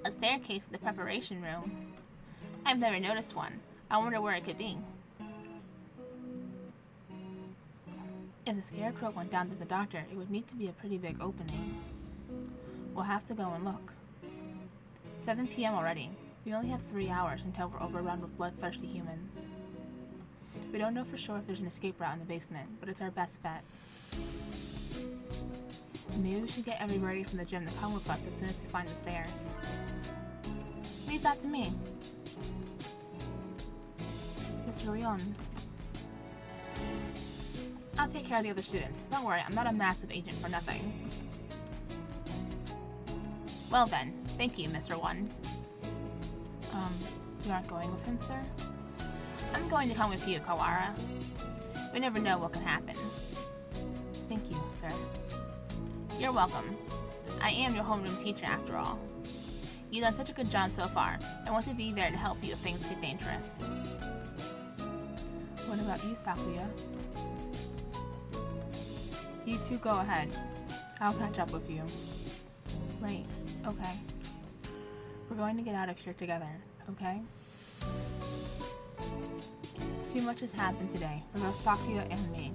A staircase in the preparation room. I've never noticed one. I wonder where it could be. If the scarecrow went down to the doctor, it would need to be a pretty big opening. We'll have to go and look. 7 p.m. already. We only have 3 hours until we're overrun with bloodthirsty humans. We don't know for sure if there's an escape route in the basement, but it's our best bet. Maybe we should get everybody from the gym to come with us as soon as we find the stairs. Leave that to me. Mr. Leon. I'll take care of the other students. Don't worry, I'm not a massive agent for nothing. Well then, thank you, Mr. One. You aren't going with him, sir? I'm going to come with you, Kawara. We never know what can happen. Thank you, sir. You're welcome. I am your homeroom teacher, after all. You've done such a good job so far. I want to be there to help you if things get dangerous. What about you, Sakuya? You two go ahead. I'll catch up with you. Right, okay. We're going to get out of here together, okay? Too much has happened today, for both Sakuya and me.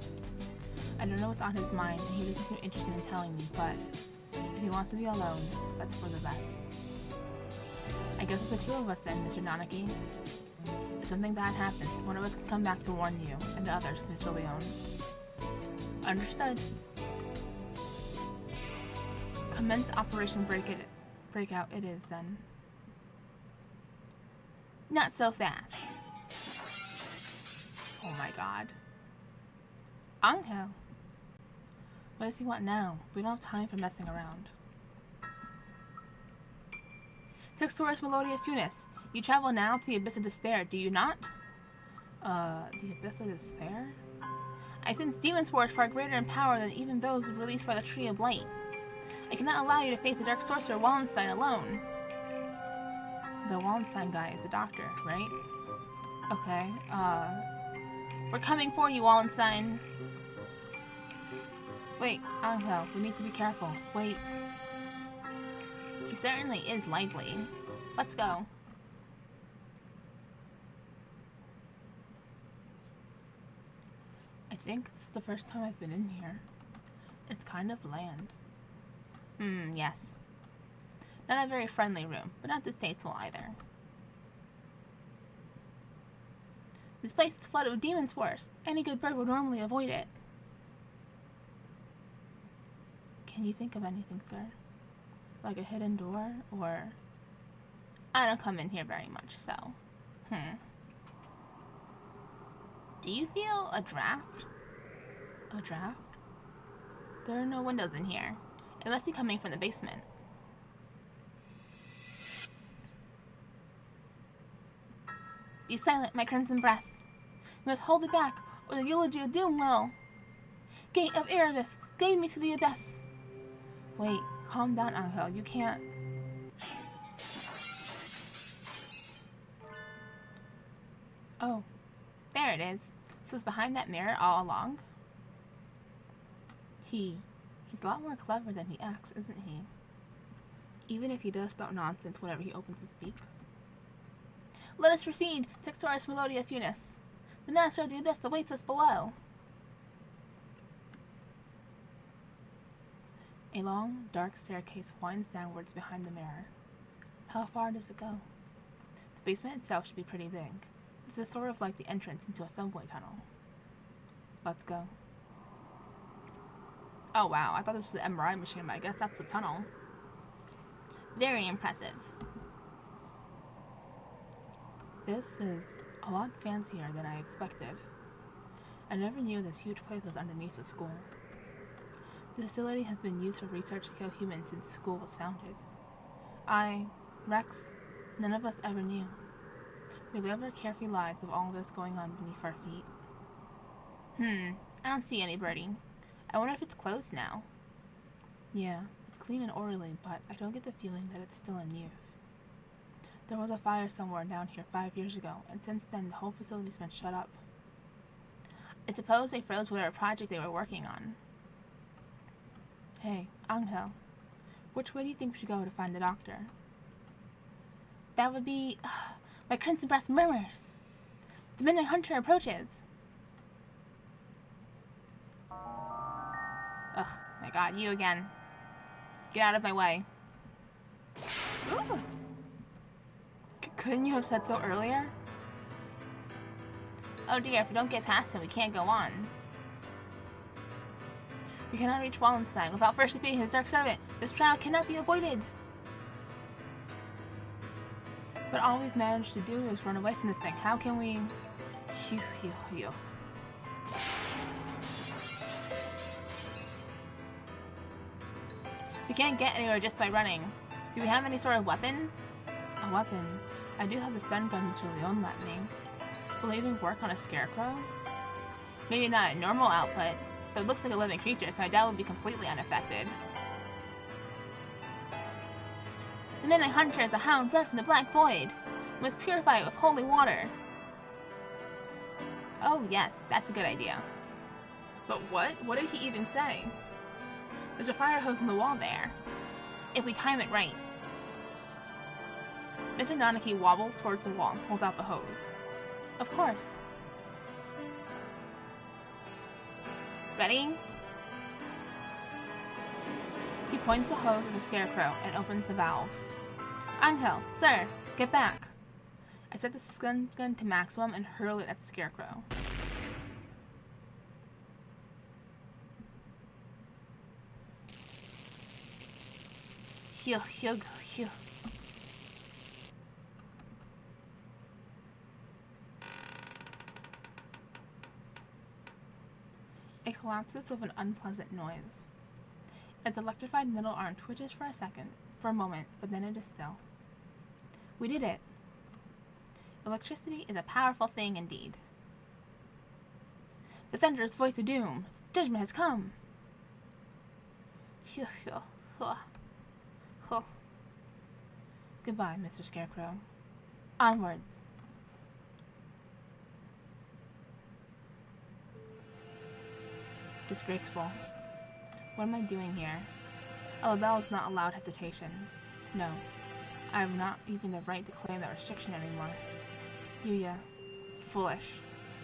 I don't know what's on his mind, and he doesn't seem interested in telling me, but if he wants to be alone, that's for the best. I guess it's the two of us then, Mr. Nanaki. If something bad happens, one of us can come back to warn you, and the others, Mr. Leon. Understood. Commence Operation Breakout it is, then. Not so fast. Oh my god. Angel. What does he want now? We don't have time for messing around. Textoris Melodious Funis. You travel now to the Abyss of Despair, do you not? The Abyss of Despair? I sense demon spores far greater in power than even those released by the Tree of Light. I cannot allow you to face the Dark Sorcerer Wallenstein alone. The Wallenstein guy is a doctor, right? Okay, we're coming for you, Wallenstein. Wait, Angel, we need to be careful. Wait. He certainly is lively. Let's go. I think this is the first time I've been in here. It's kind of bland. Yes. Not a very friendly room, but not distasteful either. This place is flooded with demon spores. Any good bird would normally avoid it. Can you think of anything, sir? Like a hidden door, or... I don't come in here very much, so... Do you feel a draft? A draft? There are no windows in here. It must be coming from the basement. Be silent, my crimson breasts. You must hold it back, or the eulogy of doom will. Gate of Erebus, guide me to the abyss. Wait, calm down, Angel. You can't. Oh, there it is. So it's behind that mirror all along? He's a lot more clever than he acts, isn't he? Even if he does spout nonsense whenever he opens his beak. Let us proceed, Textoris Melodia Funis. The master of the abyss awaits us below. A long, dark staircase winds downwards behind the mirror. How far does it go? The basement itself should be pretty big. This is sort of like the entrance into a subway tunnel. Let's go. Oh wow, I thought this was an MRI machine, but I guess that's the tunnel. Very impressive. This is a lot fancier than I expected. I never knew this huge place was underneath the school. The facility has been used for research to kill humans since the school was founded. Rex, none of us ever knew. We live our carefree lives with all this going on beneath our feet. I don't see any, Birdie. I wonder if it's closed now. Yeah, it's clean and orderly, but I don't get the feeling that it's still in use. There was a fire somewhere down here 5 years ago, and since then the whole facility's been shut up. I suppose they froze whatever project they were working on. Hey, Angel, which way do you think we should go to find the doctor? That would be... my crimson breast murmurs. The midnight hunter approaches. Ugh, my god, you again. Get out of my way. Ooh. Couldn't you have said so earlier? Oh dear, if we don't get past him, we can't go on. We cannot reach Wallenstein without first defeating his dark servant. This trial cannot be avoided. But all we've managed to do is run away from this thing. How can we... We can't get anywhere just by running. Do we have any sort of weapon? A weapon? I do have the stun gun Mr. Leon lent me. Will it even work on a scarecrow? Maybe not at normal output, but it looks like a living creature, so I doubt it would be completely unaffected. The Midnight Hunter is a hound bred from the Black Void. We must purify it with holy water. Oh yes, that's a good idea. But what? What did he even say? There's a fire hose in the wall there. If we time it right. Mr. Nanaki wobbles towards the wall and pulls out the hose. Of course. Ready? He points the hose at the scarecrow and opens the valve. Angel, sir, get back. I set the stun gun to maximum and hurl it at the scarecrow. Heal. It collapses with an unpleasant noise. Its electrified middle arm twitches for a moment, but then it is still. We did it! Electricity is a powerful thing indeed. The thunderous voice of doom! Judgment has come! Goodbye, Mr. Scarecrow. Onwards! Disgraceful. What am I doing here? Alabelle is not allowed hesitation. No, I have not even the right to claim that restriction anymore. Yuya. Foolish.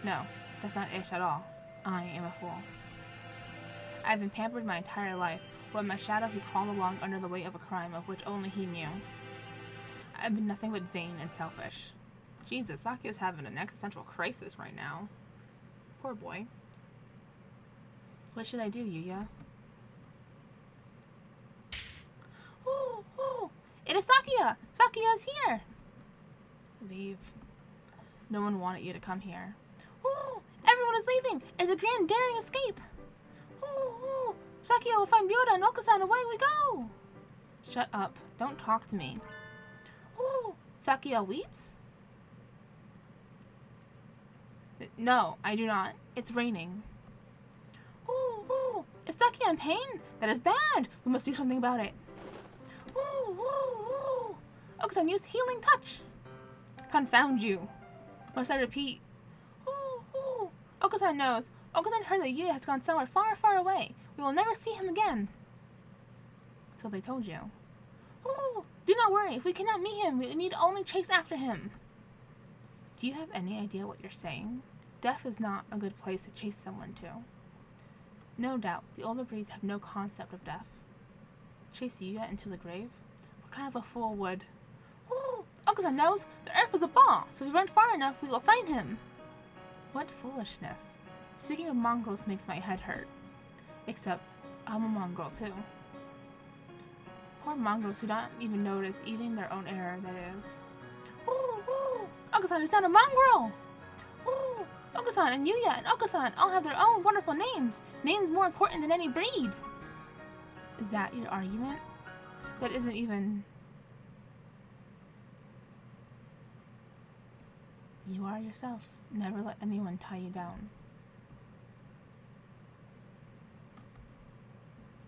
No, that's not ish at all. I am a fool. I have been pampered my entire life, while in my shadow he crawled along under the weight of a crime of which only he knew. I have been nothing but vain and selfish. Jesus, Saki is having an existential crisis right now. Poor boy. What should I do, Yuya? Oh! It is Sakia! Sakia is here! Leave. No one wanted you to come here. Oh! Everyone is leaving! It's a grand daring escape! Oh! Sakia will find Ryota and Okasan. Away we go! Shut up. Don't talk to me. Ooh, Sakia weeps? No, I do not. It's raining. Ooh, ooh. Is Sakia in pain? That is bad. We must do something about it. Ooh, ooh, ooh. Okasan, use healing touch. Confound you. Must I repeat? Ooh, ooh. Okasan knows. Okasan heard that Yuya has gone somewhere far, far away. We will never see him again. So they told you. Ooh, do not worry. If we cannot meet him, we need only chase after him. Do you have any idea what you're saying? Death is not a good place to chase someone to. No doubt, the older breeds have no concept of death. Chase Yuya into the grave? What kind of a fool would? Ooh, Okasan knows. The earth is a ball, so if we run far enough, we will find him. What foolishness. Speaking of mongrels makes my head hurt. Except, I'm a mongrel too. Poor mongrels who don't even notice eating their own air, that is. Ooh, ooh. Okasan is not a mongrel! Ooh, Okasan and Yuya and Okasan all have their own wonderful names. Names more important than any breed. Is that your argument? That isn't even... You are yourself. Never let anyone tie you down.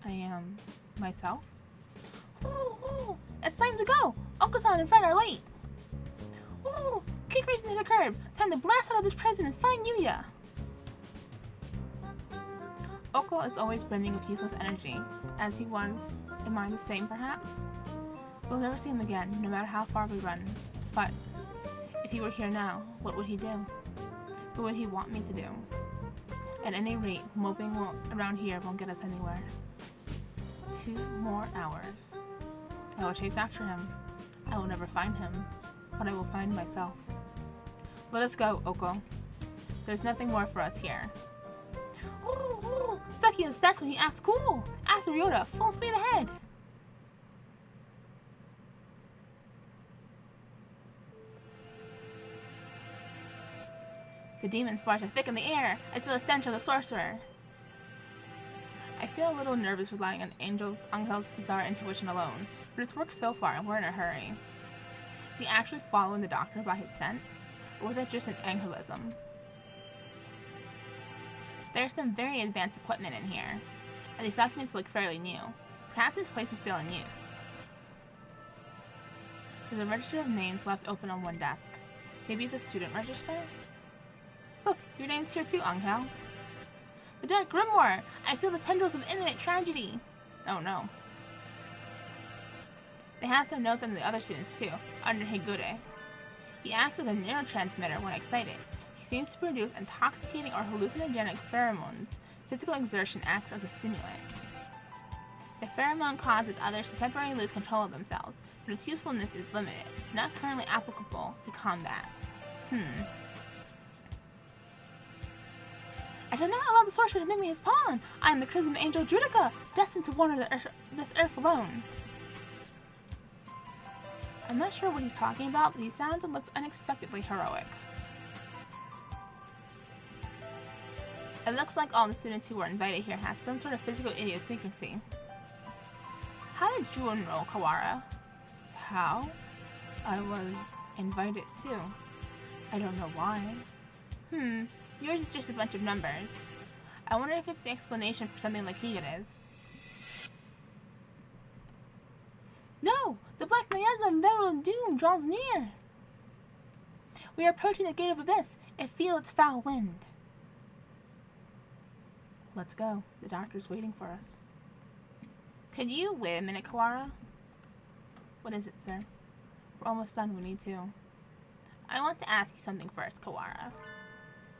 I am myself. Ooh, ooh. It's time to go! Okasan and Fred are late! Ooh, kick racing to the curb! Time to blast out of this prison and find Yuya! Oko is always brimming with useless energy, as he was. Am I the same, perhaps? We'll never see him again, no matter how far we run. But, if he were here now, what would he do? What would he want me to do? At any rate, moping around here won't get us anywhere. 2 more hours. I will chase after him. I will never find him, but I will find myself. Let us go, Oko. There's nothing more for us here. Ooh, ooh. Sakia is best when he acts cool. After Ryota, full speed ahead. The demon sparks are thick in the air. I smell the stench of the sorcerer. I feel a little nervous relying on Angel's bizarre intuition alone, but it's worked so far and we're in a hurry. Is he actually following the doctor by his scent? Or was that just an angelism? There's some very advanced equipment in here, and these documents look fairly new. Perhaps this place is still in use. There's a register of names left open on one desk. Maybe it's a student register? Look, your name's here too, Angel. The Dark Grimoire! I feel the tendrils of imminent tragedy! Oh no. They have some notes on the other students too, under Higure. He acts as a neurotransmitter when excited. He seems to produce intoxicating or hallucinogenic pheromones. Physical exertion acts as a stimulant. The pheromone causes others to temporarily lose control of themselves, but its usefulness is limited, not currently applicable to combat. I shall not allow the sorcerer to make me his pawn! I am the Chrism Angel Judica, destined to wander this earth alone. I'm not sure what he's talking about, but he sounds and looks unexpectedly heroic. It looks like all the students who were invited here have some sort of physical idiosyncrasy. How did you enroll, Kawara? How? I was invited too. I don't know why. Yours is just a bunch of numbers. I wonder if it's the explanation for something like Higare's. No! The Black Miasma of Venerable Doom draws near! We are approaching the Gate of Abyss and feel its foul wind. Let's go. The doctor's waiting for us. Could you wait a minute, Kawara? What is it, sir? We're almost done. We need to. I want to ask you something first, Kawara.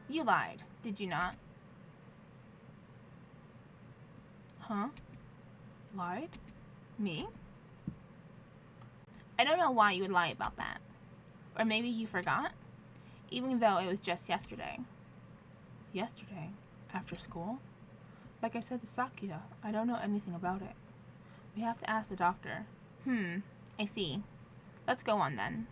You lied, did you not? Huh? Lied? Me? I don't know why you would lie about that. Or maybe you forgot? Even though it was just yesterday. Yesterday? After school? Like I said to Sakia, I don't know anything about it. We have to ask the doctor. I see. Let's go on then.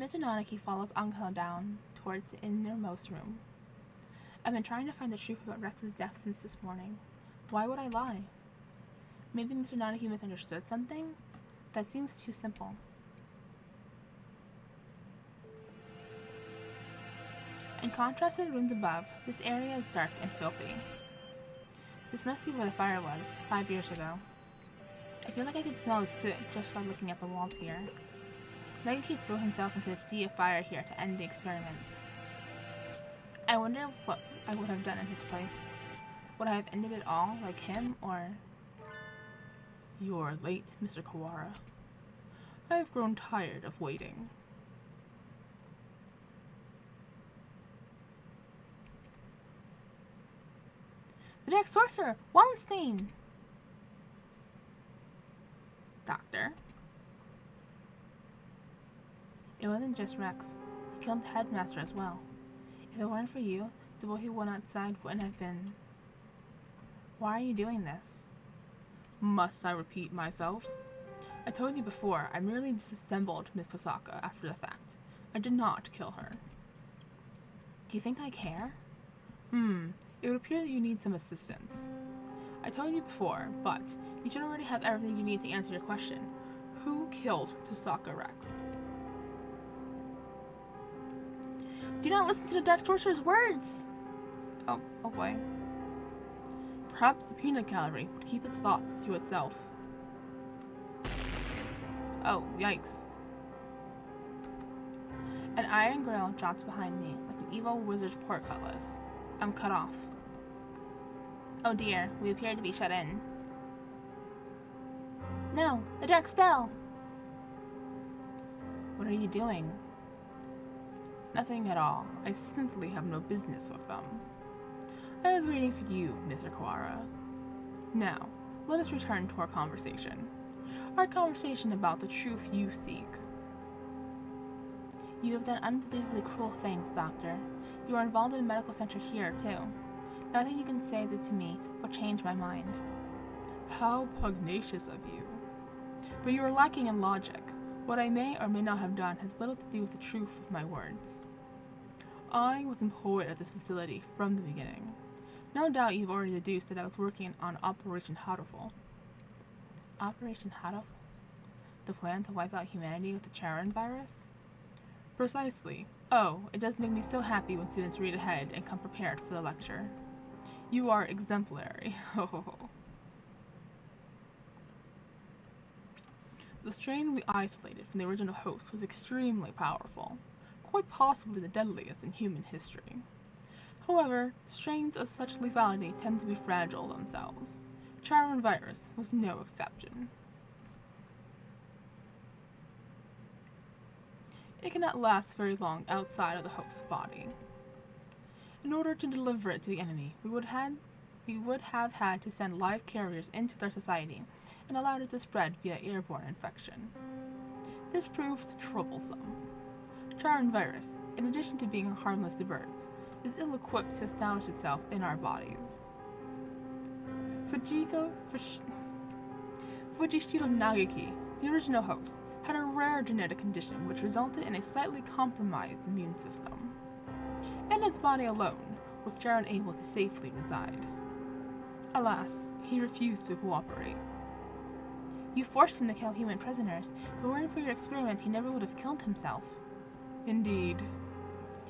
Mr. Nanaki follows Angel down towards the innermost room. I've been trying to find the truth about Rex's death since this morning. Why would I lie? Maybe Mr. Donahue misunderstood something? That seems too simple. In contrast to the rooms above, this area is dark and filthy. This must be where the fire was, 5 years ago. I feel like I could smell the soot just by looking at the walls here. Nagaki threw himself into the sea of fire here to end the experiments. I wonder what I would have done in his place. Would I have ended it all like him, or... You are late, Mr. Kawara. I have grown tired of waiting. The Dark Sorcerer! Wallenstein! Doctor? It wasn't just Rex. He killed the headmaster as well. If it weren't for you, the boy who went outside wouldn't have been... Why are you doing this? Must I repeat myself? I told you before, I merely disassembled Miss Tosaka after the fact. I did not kill her. Do you think I care? It would appear that you need some assistance. I told you before, but you should already have everything you need to answer your question. Who killed Tosaka Rex? Do not listen to the Dark Sorcerer's words! Oh boy. Perhaps the peanut gallery would keep its thoughts to itself. Oh, yikes. An iron grill jots behind me, like an evil wizard's portcullis. I'm cut off. Oh dear, we appear to be shut in. No, the dark spell! What are you doing? Nothing at all. I simply have no business with them. I was waiting for you, Mr. Kawara. Now, let us return to our conversation. Our conversation about the truth you seek. You have done unbelievably cruel things, Doctor. You are involved in a medical center here, too. Nothing you can say to me will change my mind. How pugnacious of you. But you are lacking in logic. What I may or may not have done has little to do with the truth of my words. I was employed at this facility from the beginning. No doubt you've already deduced that I was working on Operation Hatoful. Operation Hatoful? The plan to wipe out humanity with the Charon virus? Precisely. Oh, it does make me so happy when students read ahead and come prepared for the lecture. You are exemplary. The strain we isolated from the original host was extremely powerful, quite possibly the deadliest in human history. However, strains of such lethality tend to be fragile themselves. Charon virus was no exception. It cannot last very long outside of the host's body. In order to deliver it to the enemy, we would have had to send live carriers into their society and allowed it to spread via airborne infection. This proved troublesome. Charon virus, in addition to being harmless to birds, is ill-equipped to establish itself in our bodies. Fujishiro Nagaki, the original host, had a rare genetic condition which resulted in a slightly compromised immune system. In his body alone was Charon able to safely reside. Alas, he refused to cooperate. You forced him to kill human prisoners. If it weren't for your experiments, he never would have killed himself. Indeed.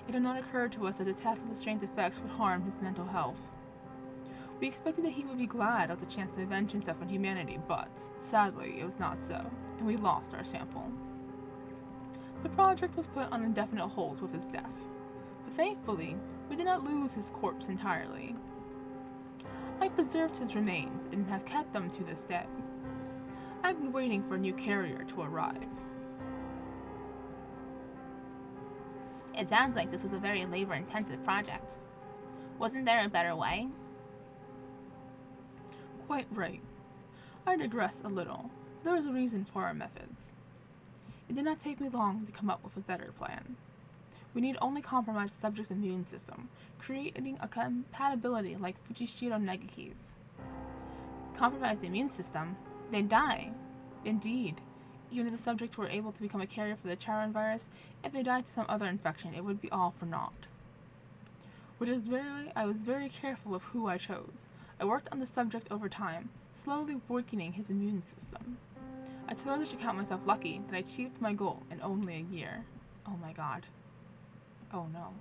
It had not occurred to us that the test of the strain's effects would harm his mental health. We expected that he would be glad of the chance to avenge himself on humanity, but, sadly, it was not so, and we lost our sample. The project was put on indefinite hold with his death, but thankfully, we did not lose his corpse entirely. I preserved his remains and have kept them to this day. I've been waiting for a new carrier to arrive. It sounds like this was a very labor-intensive project. Wasn't there a better way? Quite right. I digress a little. There was a reason for our methods. It did not take me long to come up with a better plan. We need only compromise the subject's immune system, creating a compatibility like Fujishiro Nagaki's. Compromise the immune system? They'd die. Indeed. Even if the subjects were able to become a carrier for the Charon virus, if they died to some other infection, it would be all for naught. which is why I was very careful of who I chose. I worked on the subject over time, slowly weakening his immune system. I suppose I should count myself lucky that I achieved my goal in only a year. Oh my god. Oh no.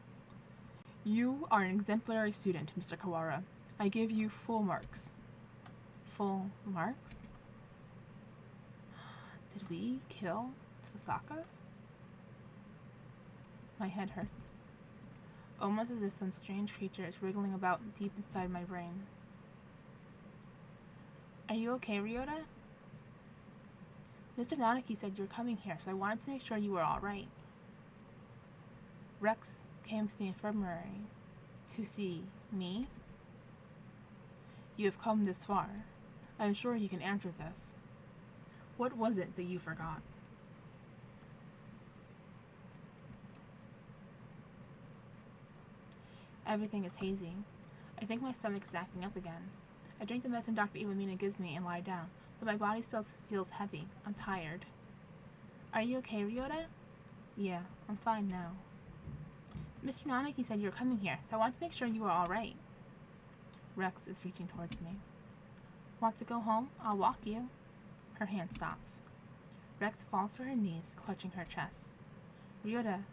You are an exemplary student, Mr. Kawara. I give you full marks. Full marks? Did we kill Tosaka? My head hurts. Almost as if some strange creature is wriggling about deep inside my brain. Are you okay, Ryota? Mr. Nanaki said you were coming here, so I wanted to make sure you were alright. Rex came to the infirmary to see me? You have come this far. I am sure you can answer this. What was it that you forgot? Everything is hazy. I think my stomach is acting up again. I drink the medicine Dr. Iwamina gives me and lie down, but my body still feels heavy. I'm tired. Are you okay, Ryota? Yeah, I'm fine now. Mr. Nanaki said you were coming here, so I wanted to make sure you were alright. Rex is reaching towards me. Want to go home? I'll walk you. Her hand stops. Rex falls to her knees, clutching her chest. Ryota,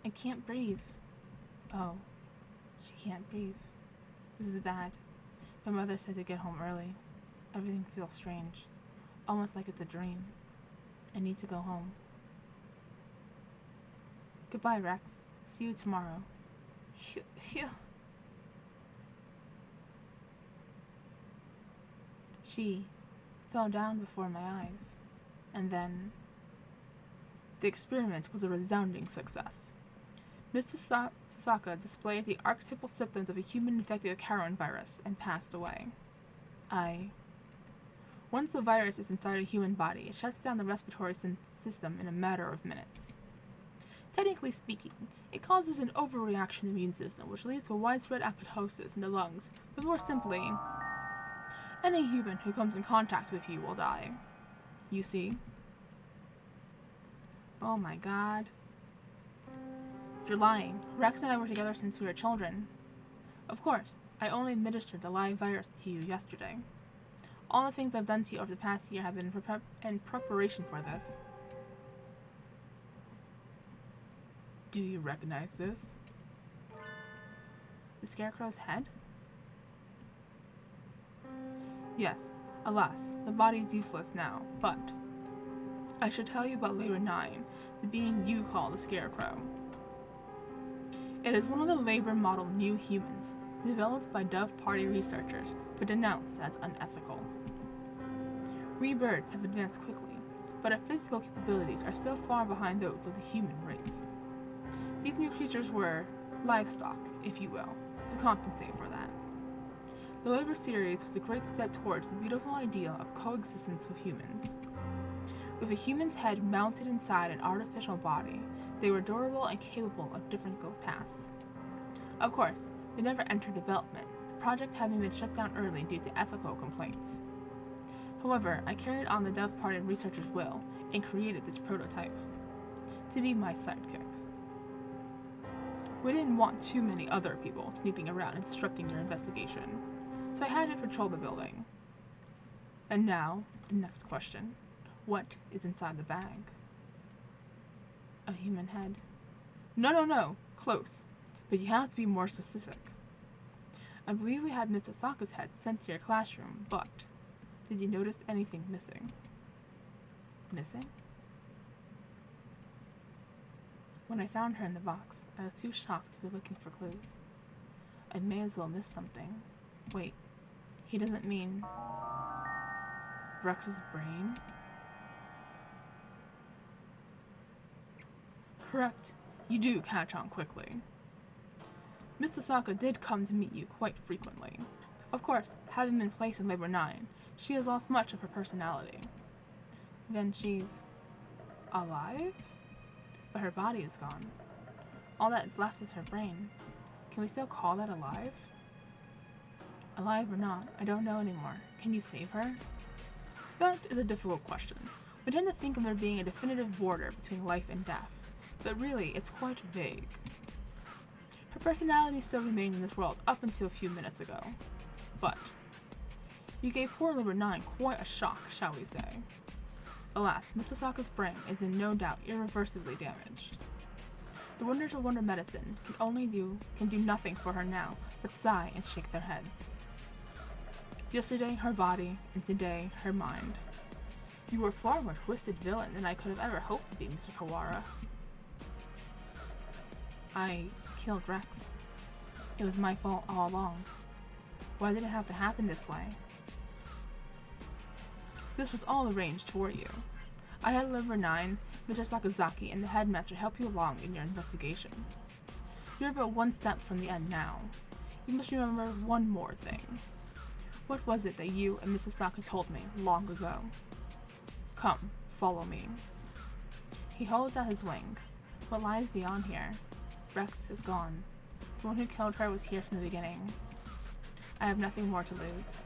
I can't breathe. Oh, she can't breathe. This is bad. My mother said to get home early. Everything feels strange, almost like it's a dream. I need to go home. Goodbye, Rex. See you tomorrow. Phew. She fell down before my eyes, and then the experiment was a resounding success. Mrs. Sasaka displayed the archetypal symptoms of a human infected with Charon virus and passed away. Once the virus is inside a human body, it shuts down the respiratory system in a matter of minutes. Technically speaking, it causes an overreaction in the immune system, which leads to widespread apoptosis in the lungs, but more simply, any human who comes in contact with you will die. You see? Oh my god. You're lying. Rex and I were together since we were children. Of course, I only administered the live virus to you yesterday. All the things I've done to you over the past year have been in preparation for this. Do you recognize this? The Scarecrow's head? Yes, alas, the body's useless now, but I should tell you about Labor 9, the being you call the Scarecrow. It is one of the Labor model new humans, developed by Dove Party researchers, but denounced as unethical. We birds have advanced quickly, but our physical capabilities are still far behind those of the human race. These new creatures were livestock, if you will, to compensate for that. The Labor series was a great step towards the beautiful ideal of coexistence with humans. With a human's head mounted inside an artificial body, they were durable and capable of difficult tasks. Of course, they never entered development, the project having been shut down early due to ethical complaints. However, I carried on the Dove Party researchers' will and created this prototype to be my sidekick. We didn't want too many other people snooping around and disrupting their investigation, so I had it patrol the building. And now, the next question. What is inside the bag? A human head. No. Close. But you have to be more specific. I believe we had Miss Asaka's head sent to your classroom, but did you notice anything missing? Missing? When I found her in the box, I was too shocked to be looking for clues. I may as well miss something. Wait, he doesn't mean Rex's brain? Correct. You do catch on quickly. Miss Asaka did come to meet you quite frequently. Of course, having been placed in Labor 9, she has lost much of her personality. Then she's alive? But her body is gone. All that is left is her brain. Can we still call that alive? Alive or not, I don't know anymore. Can you save her? That is a difficult question. We tend to think of there being a definitive border between life and death, but really it's quite vague. Her Her personality still remained in this world up until a few minutes ago. But you gave poor number 9 quite a shock, shall we say. Alas, Miss Osaka's brain is in no doubt irreversibly damaged. The wonders of wonder medicine can do nothing for her now but sigh and shake their heads. Yesterday, her body, and today, her mind. You were a far more twisted villain than I could have ever hoped to be, Mr. Kawara. I killed Rex. It was my fault all along. Why did it have to happen this way? This was all arranged for you. I had number 9, Mr. Sakazaki, and the headmaster help you along in your investigation. You're about one step from the end now. You must remember one more thing. What was it that you and Mrs. Saka told me long ago? Come, follow me. He holds out his wing. What lies beyond here? Rex is gone. The one who killed her was here from the beginning. I have nothing more to lose.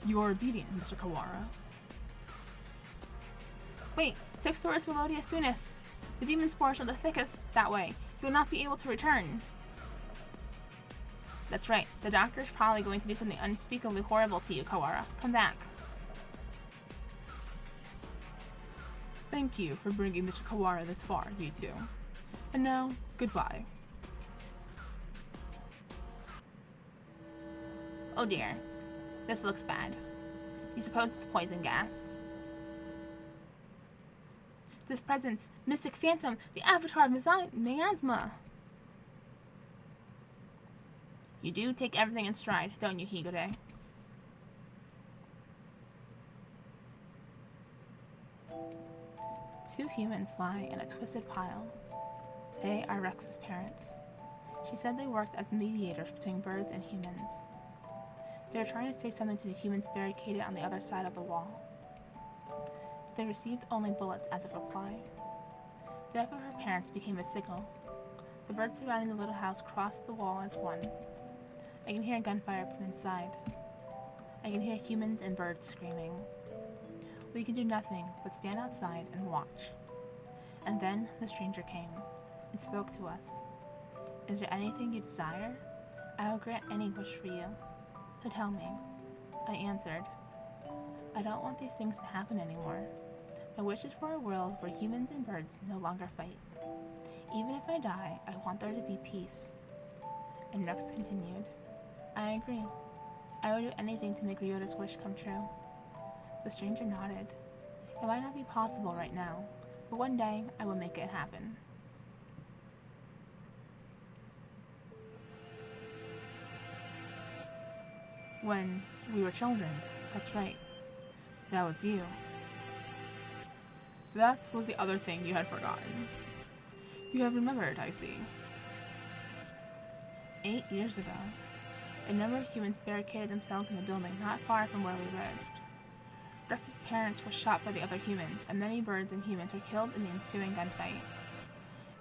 You are obedient, Mr. Kawara. Wait, Textorus Melodia Funis. The demon spores are the thickest that way. You will not be able to return. That's right. The doctor's probably going to do something unspeakably horrible to you, Kawara. Come back. Thank you for bringing Mr. Kawara this far, you two. And now, goodbye. Oh dear. This looks bad. You suppose it's poison gas? This presence, Mystic Phantom, the avatar of miasma. You do take everything in stride, don't you, Higure? Two humans lie in a twisted pile. They are Rex's parents. She said they worked as mediators between birds and humans. They were trying to say something to the humans barricaded on the other side of the wall. But they received only bullets as a reply. The death of her parents became a signal. The birds surrounding the little house crossed the wall as one. I can hear gunfire from inside. I can hear humans and birds screaming. We can do nothing but stand outside and watch. And then the stranger came and spoke to us. Is there anything you desire? I will grant any wish for you. So tell me. I answered, I don't want these things to happen anymore. My wish is for a world where humans and birds no longer fight. Even if I die, I want there to be peace. And Rex continued, I agree. I would do anything to make Ryota's wish come true. The stranger nodded. It might not be possible right now, but one day I will make it happen. When we were children, that's right. That was you. That was the other thing you had forgotten. You have remembered, I see. 8 years ago, a number of humans barricaded themselves in a building not far from where we lived. Rex's parents were shot by the other humans, and many birds and humans were killed in the ensuing gunfight.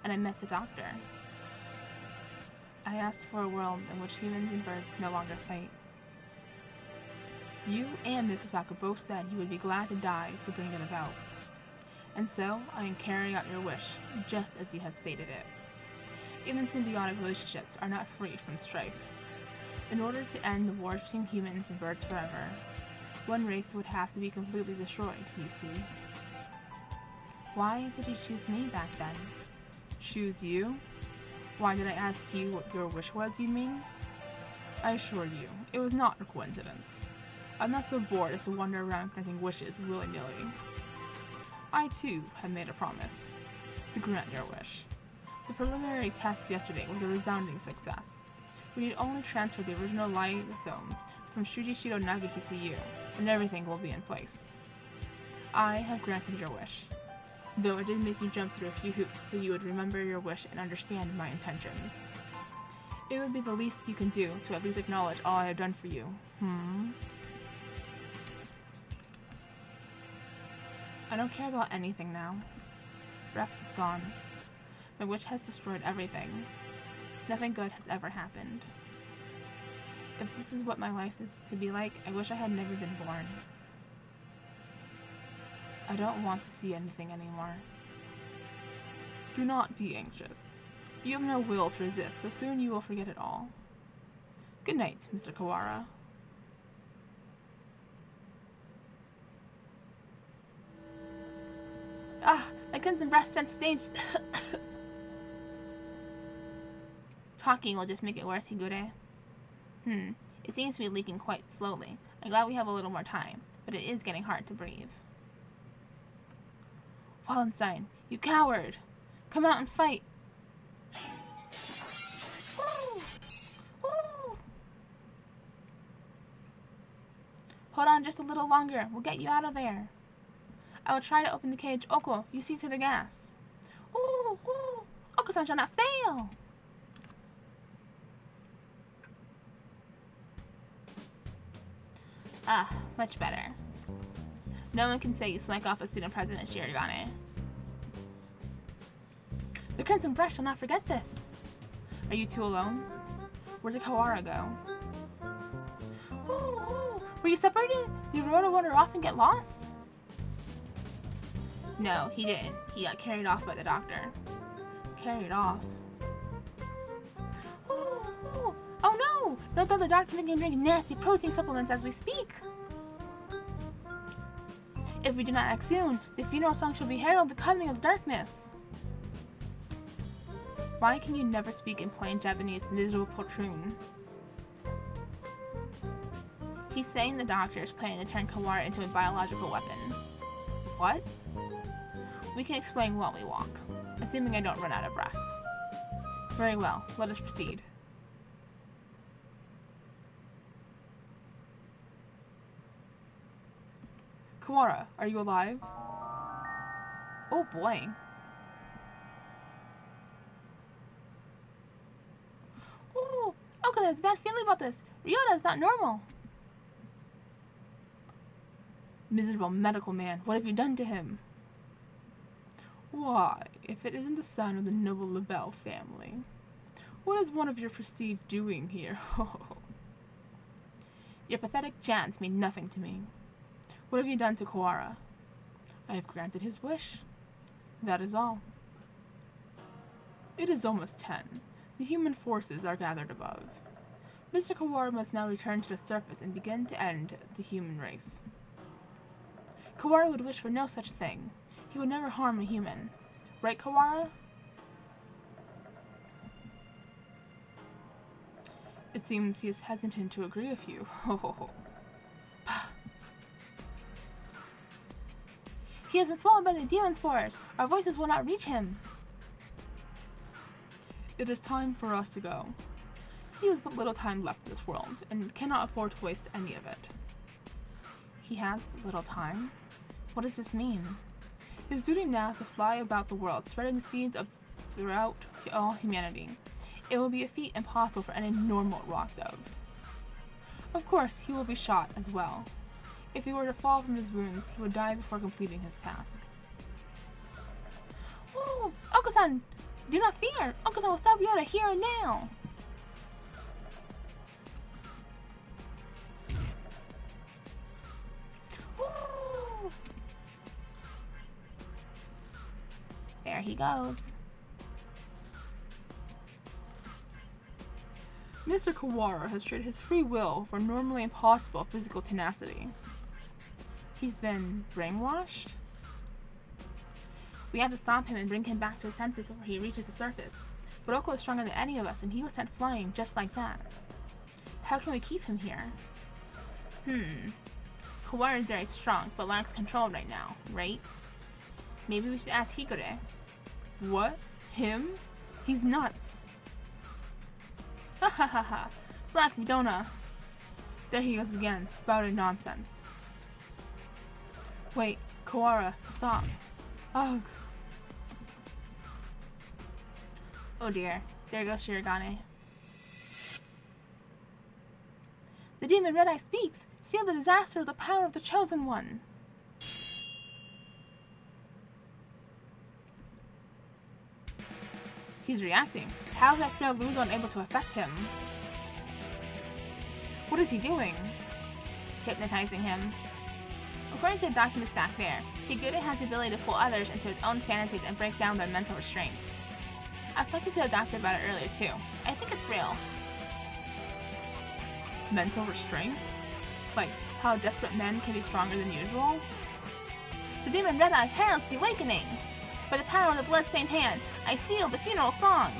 And I met the doctor. I asked for a world in which humans and birds no longer fight. You and Miss Osaka both said you would be glad to die to bring it about. And so, I am carrying out your wish, just as you had stated it. Even symbiotic relationships are not free from strife. In order to end the wars between humans and birds forever, one race would have to be completely destroyed, you see. Why did you choose me back then? Choose you? Why did I ask you what your wish was, you mean? I assure you, it was not a coincidence. I'm not so bored as to wander around granting wishes willy-nilly. I, too, had made a promise to grant your wish. The preliminary test yesterday was a resounding success. We need only transfer the original lysosomes from Shujishido Nagahi to you, and everything will be in place. I have granted your wish, though I did make you jump through a few hoops so you would remember your wish and understand my intentions. It would be the least you can do to at least acknowledge all I have done for you. I don't care about anything now. Rex is gone. My wish has destroyed everything. Nothing good has ever happened. If this is what my life is to be like, I wish I had never been born. I don't want to see anything anymore. Do not be anxious. You have no will to resist, so soon you will forget it all. Good night, Mr. Kawara. Ah, my guns and breast sense stage. Talking will just make it worse, Higure. It seems to be leaking quite slowly. I'm glad we have a little more time, but it is getting hard to breathe. Wallenstein, you coward! Come out and fight! Woo! Woo! Hold on just a little longer. We'll get you out of there. I will try to open the cage. Oko, you see to the gas. Woo! Woo! Oko-san shall not fail! Ah, much better. No one can say you snuck off a student president, Shirogane. The Crimson Brush shall not forget this. Are you two alone? Where did Kawara go? Ooh, ooh. Were you separated? Did Rhoda wander off and get lost? No, he didn't. He got carried off by the doctor. Carried off? Ooh, ooh. Oh no! Note that the doctor can drink nasty protein supplements as we speak. If we do not act soon, the funeral song shall be herald the coming of darkness. Why can you never speak in plain Japanese, miserable poltroon? He's saying the doctor is planning to turn Kawara into a biological weapon. What? We can explain while we walk, assuming I don't run out of breath. Very well, let us proceed. Kawara, are you alive? Oh boy. Ooh, Oka has a bad feeling about this. Ryota is not normal. Miserable medical man, what have you done to him? Why, if it isn't the son of the noble Lebel family, what is one of your prestige doing here? Your pathetic chants mean nothing to me. What have you done to Kawara? I have granted his wish. That is all. It is almost 10. The human forces are gathered above. Mr. Kawara must now return to the surface and begin to end the human race. Kawara would wish for no such thing. He would never harm a human. Right, Kawara? It seems he is hesitant to agree with you. He has been swallowed by the demon spores. Our voices will not reach him. It is time for us to go. He has but little time left in this world, and cannot afford to waste any of it. He has but little time? What does this mean? His duty now is to fly about the world, spreading the seeds of throughout all humanity. It will be a feat impossible for any normal rock dove. Of course, he will be shot as well. If he were to fall from his wounds, he would die before completing his task. Ooh, Oko-san! Do not fear! Oko-san will stop Ryota here and now! Ooh. There he goes. Mr. Kawara has traded his free will for normally impossible physical tenacity. He's been brainwashed? We have to stop him and bring him back to his senses before he reaches the surface. But Oko is stronger than any of us, and he was sent flying just like that. How can we keep him here? Kawara is very strong, but lacks control right now, right? Maybe we should ask Higure. What? Him? He's nuts. Ha ha ha ha. Black Midona. There he goes again, spouting nonsense. Wait, Kawara, stop. Ugh. Oh dear, there goes Shirogane. The demon Red Eye speaks! Seal the disaster of the power of the Chosen One! He's reacting. How is that frail loser unable to affect him? What is he doing? Hypnotizing him. According to the documents back there, Higure has the ability to pull others into his own fantasies and break down their mental restraints. I was talking to a doctor about it earlier too. I think it's real. Mental restraints? Like how desperate men can be stronger than usual? The demon Red Eye heralds the awakening. By the power of the bloodstained hand, I seal the funeral song.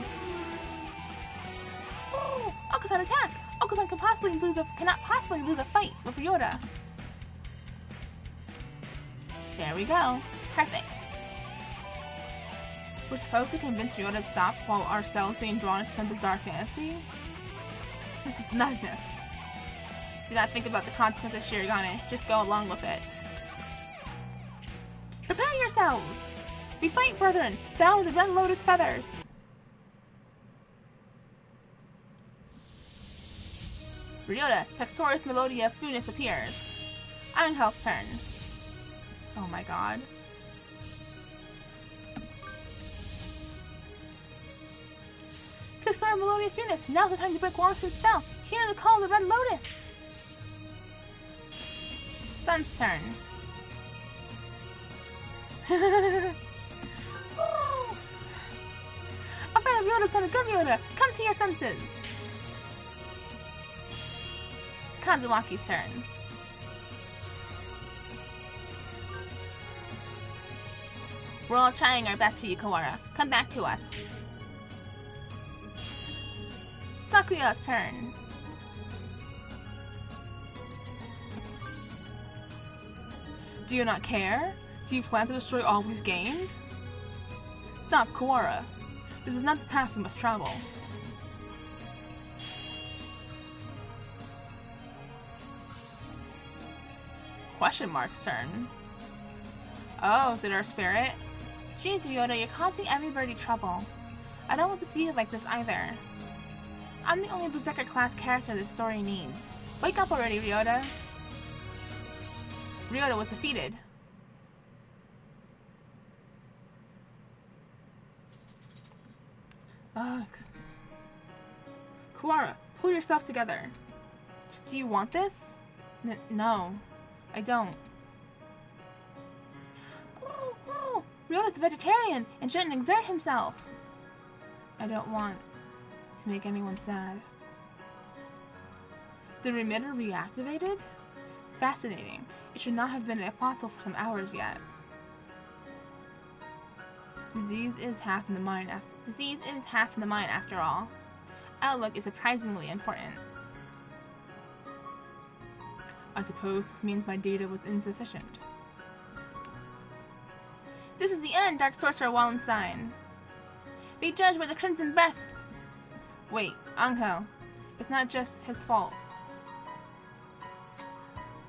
Ooh, Okusan attack! Okusan cannot possibly lose a fight with Ryota. There we go. Perfect. We're supposed to convince Ryota to stop while ourselves being drawn into some bizarre fantasy? This is madness. Do not think about the consequences, Shirogane. Just go along with it. Prepare yourselves! We fight, brethren! Bow with the red lotus feathers! Ryota, Textoris Melodia Funis appears. Angel's turn. Oh my god. Textoris Melodia Funis, now's the time to break Wallace's spell. Hear the call of the red lotus! Sun's turn. A friend of Ryota's son, a good Ryota! Come to your senses! Kazumaki's turn. We're all trying our best for you, Kawara. Come back to us. Sakuya's turn. Do you not care? Do you plan to destroy all we've gained? Stop, Kawara. This is not the path we must travel. Question mark's turn. Oh, is it our spirit? Jeez, Ryota, you're causing everybody trouble. I don't want to see you like this either. I'm the only Berserker class character this story needs. Wake up already, Ryota. Ryota was defeated. Ugh. Kawara, pull yourself together. Do you want this? No, I don't. Ryota's a vegetarian and shouldn't exert himself. I don't want to make anyone sad. The remitter reactivated? Fascinating. It should not have been an apostle for some hours yet. Disease is half in the mind after all. Outlook is surprisingly important. I suppose this means my data was insufficient. This is the end, Dark Sorcerer Wallenstein. Be judged by the Crimson Breast. Wait, Angel. It's not just his fault.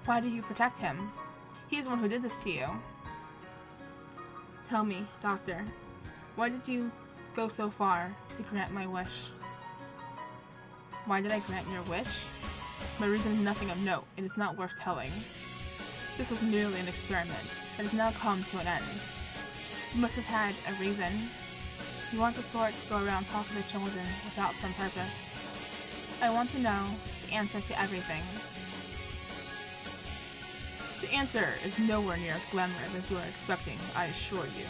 Why do you protect him? He's the one who did this to you. Tell me, Doctor, why did you go so far to grant my wish? Why did I grant your wish? My reason is nothing of note. It is not worth telling. This was merely an experiment that has now come to an end. You must have had a reason. You want the sort to go around talking to children without some purpose. I want to know the answer to everything. The answer is nowhere near as glamorous as you are expecting, I assure you.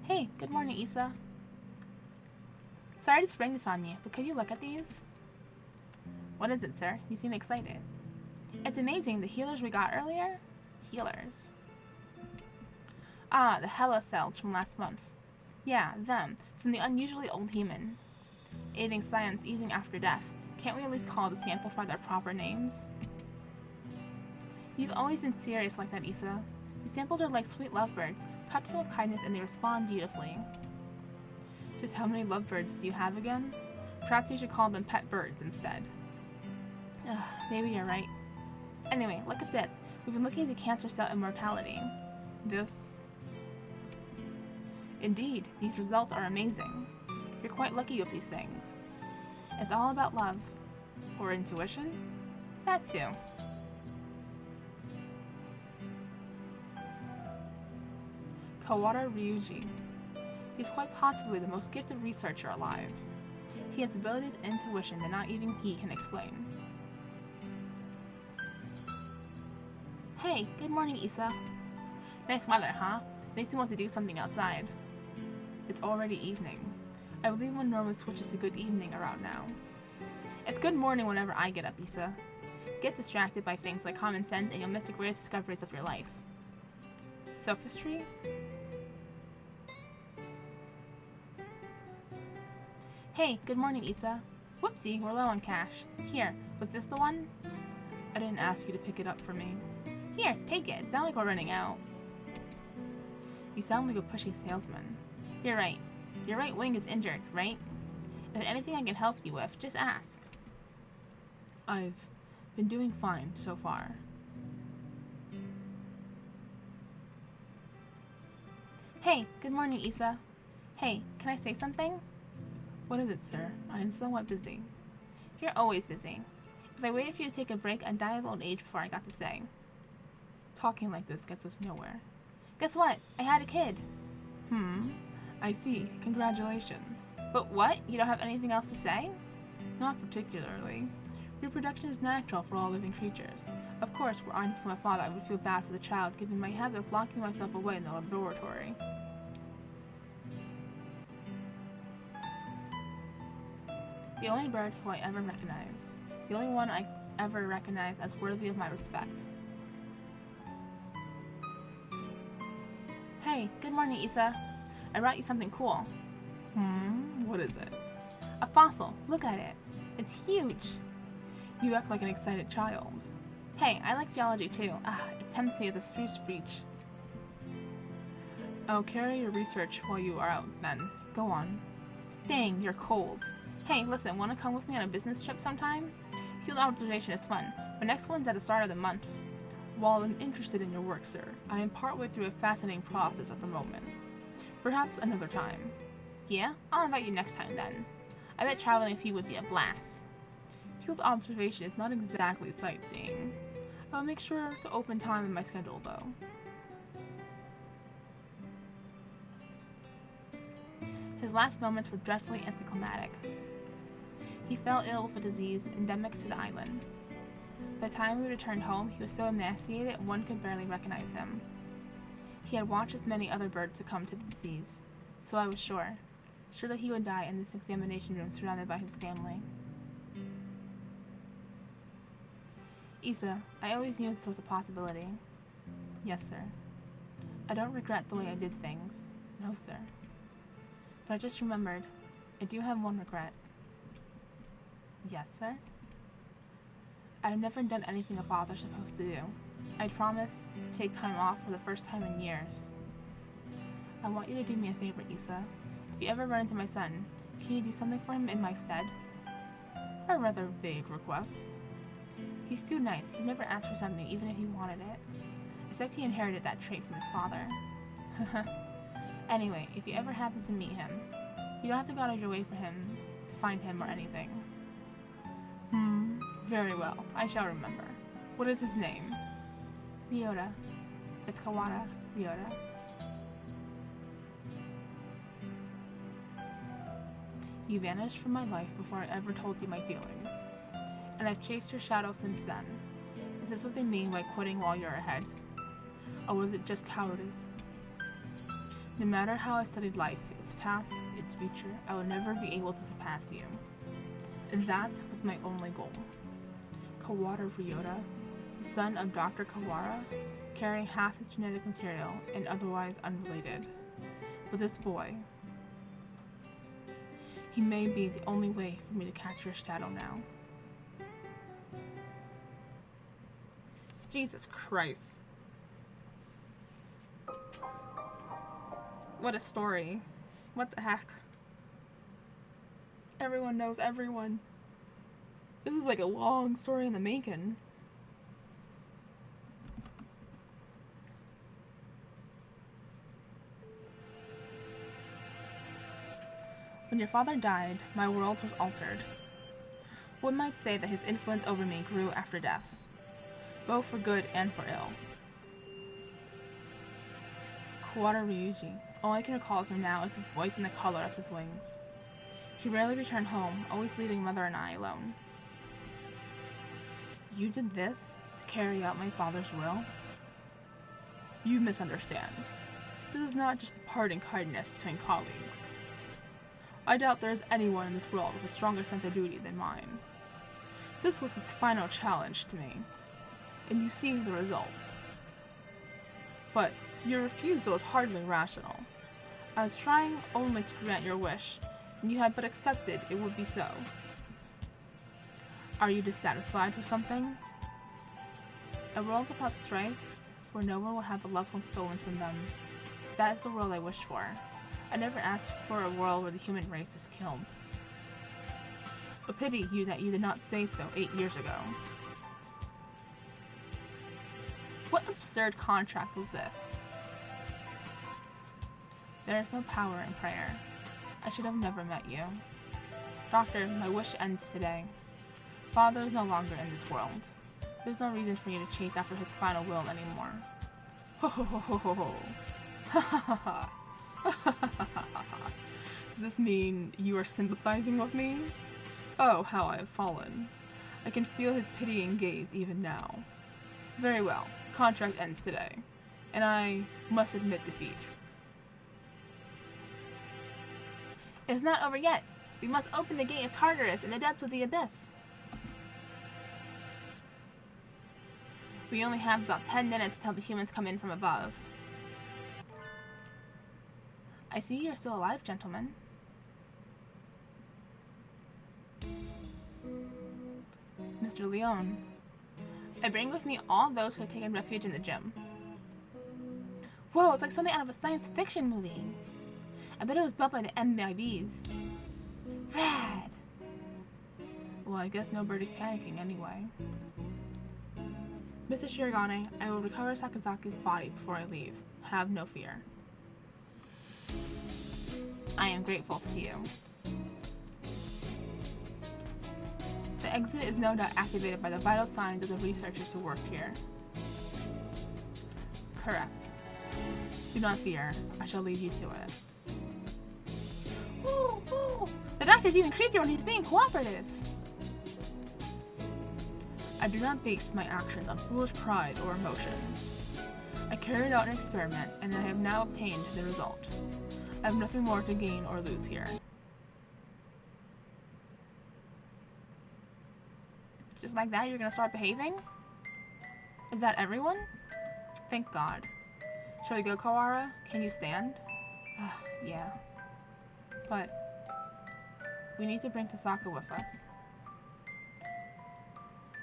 Hey, good morning, Issa. Sorry to spring this on you, but could you look at these? What is it, sir? You seem excited. It's amazing, the healers we got earlier? Healers. Ah, the Hella cells from last month. Yeah, them, from the unusually old human. Aiding science even after death. Can't we at least call the samples by their proper names? You've always been serious like that, Issa. The samples are like sweet lovebirds. Touch them with kindness and they respond beautifully. Just how many lovebirds do you have again? Perhaps you should call them pet birds instead. Maybe you're right. Anyway, look at this. We've been looking into cancer cell immortality. This... Indeed, these results are amazing. You're quite lucky with these things. It's all about love. Or intuition? That too. Kawara Ryuji. He's quite possibly the most gifted researcher alive. He has abilities and intuition that not even he can explain. Hey, good morning, Isa. Nice weather, huh? Makes me want to do something outside. It's already evening. I believe one normally switches to good evening around now. It's good morning whenever I get up, Isa. Get distracted by things like common sense and you'll miss the greatest discoveries of your life. Sophistry? Hey, good morning, Isa. Whoopsie, we're low on cash. Here, was this the one? I didn't ask you to pick it up for me. Here, take it. It's not like we're running out. You sound like a pushy salesman. You're right. Your right wing is injured, right? If there's anything I can help you with, just ask. I've been doing fine so far. Hey, good morning, Isa. Hey, can I say something? What is it, sir? I am somewhat busy. You're always busy. If I waited for you to take a break, I'd die of old age before I got to say. Talking like this gets us nowhere. Guess what? I had a kid. I see. Congratulations. But what? You don't have anything else to say? Not particularly. Reproduction is natural for all living creatures. Of course, were I to become a father, I would feel bad for the child, given my habit of locking myself away in the laboratory. The only bird who I ever recognized. The only one I ever recognized as worthy of my respect. Hey, good morning, Isa. I brought you something cool. What is it? A fossil. Look at it. It's huge. You act like an excited child. Hey, I like geology too. It tempts me as a spruce breach. I'll carry your research while you are out, then. Go on. Dang, you're cold. Hey, listen, want to come with me on a business trip sometime? Field observation is fun, but next one's at the start of the month. While I'm interested in your work, sir, I am partway through a fascinating process at the moment. Perhaps another time. Yeah? I'll invite you next time then. I bet traveling with you would be a blast. Field observation is not exactly sightseeing. I'll make sure to open time in my schedule, though. His last moments were dreadfully anticlimactic. He fell ill with a disease endemic to the island. By the time we returned home, he was so emaciated one could barely recognize him. He had watched as many other birds succumb to the disease, so I was sure that he would die in this examination room surrounded by his family. Isa, I always knew this was a possibility. Yes, sir. I don't regret the way I did things. No, sir. But I just remembered, I do have one regret. Yes, sir? I've never done anything a father's supposed to do. I'd promised to take time off for the first time in years. I want you to do me a favor, Isa. If you ever run into my son, can you do something for him in my stead? A rather vague request. He's too nice. He'd never ask for something even if he wanted it. I suspect he inherited that trait from his father. Anyway, if you ever happen to meet him, you don't have to go out of your way for him to find him or anything. Very well. I shall remember. What is his name? Ryota. It's Kawara Ryota. You vanished from my life before I ever told you my feelings. And I've chased your shadow since then. Is this what they mean by quitting while you're ahead? Or was it just cowardice? No matter how I studied life, its past, its future, I would never be able to surpass you. And that was my only goal. Kawara Ryota, the son of Dr. Kawara, carrying half his genetic material and otherwise unrelated. But this boy, he may be the only way for me to catch your shadow now. Jesus Christ. What a story. What the heck? Everyone knows everyone. This is like a long story in the making. When your father died, my world was altered. One might say that his influence over me grew after death, both for good and for ill. Kawara Ryuji, all I can recall of him now is his voice and the color of his wings. He rarely returned home, always leaving Mother and I alone. You did this to carry out my father's will? You misunderstand. This is not just a parting kindness between colleagues. I doubt there is anyone in this world with a stronger sense of duty than mine. This was his final challenge to me, and you see the result. But your refusal is hardly rational. I was trying only to grant your wish, and you had but accepted it would be so. Are you dissatisfied with something? A world without strife, where no one will have a loved one stolen from them. That is the world I wish for. I never asked for a world where the human race is killed. A pity you that you did not say so 8 years ago. What absurd contrast was this? There is no power in prayer. I should have never met you. Doctor, my wish ends today. Father is no longer in this world. There's no reason for you to chase after his final will anymore. Ho ho ho ho ho ho. Ha ha ha ha. Does this mean you are sympathizing with me? Oh, how I have fallen. I can feel his pitying gaze even now. Very well, contract ends today, and I must admit defeat. It is not over yet. We must open the gate of Tartarus in the depths of the abyss. We only have about 10 minutes till the humans come in from above. I see you're still alive, gentlemen. Mr. Leone, I bring with me all those who have taken refuge in the gym. Whoa, it's like something out of a science fiction movie. I bet it was built by the MIBs. Rad! Well, I guess nobody's panicking anyway. Mr. Shirogane, I will recover Sakazaki's body before I leave. Have no fear. I am grateful to you. The exit is no doubt activated by the vital signs of the researchers who worked here. Correct. Do not fear. I shall lead you to it. Ooh, ooh. The doctor's even creepier when he's being cooperative. I do not base my actions on foolish pride or emotion. I carried out an experiment, and I have now obtained the result. I have nothing more to gain or lose here. Just like that, you're gonna start behaving? Is that everyone? Thank God. Shall we go, Kawara? Can you stand? Yeah. But we need to bring Tasaka with us.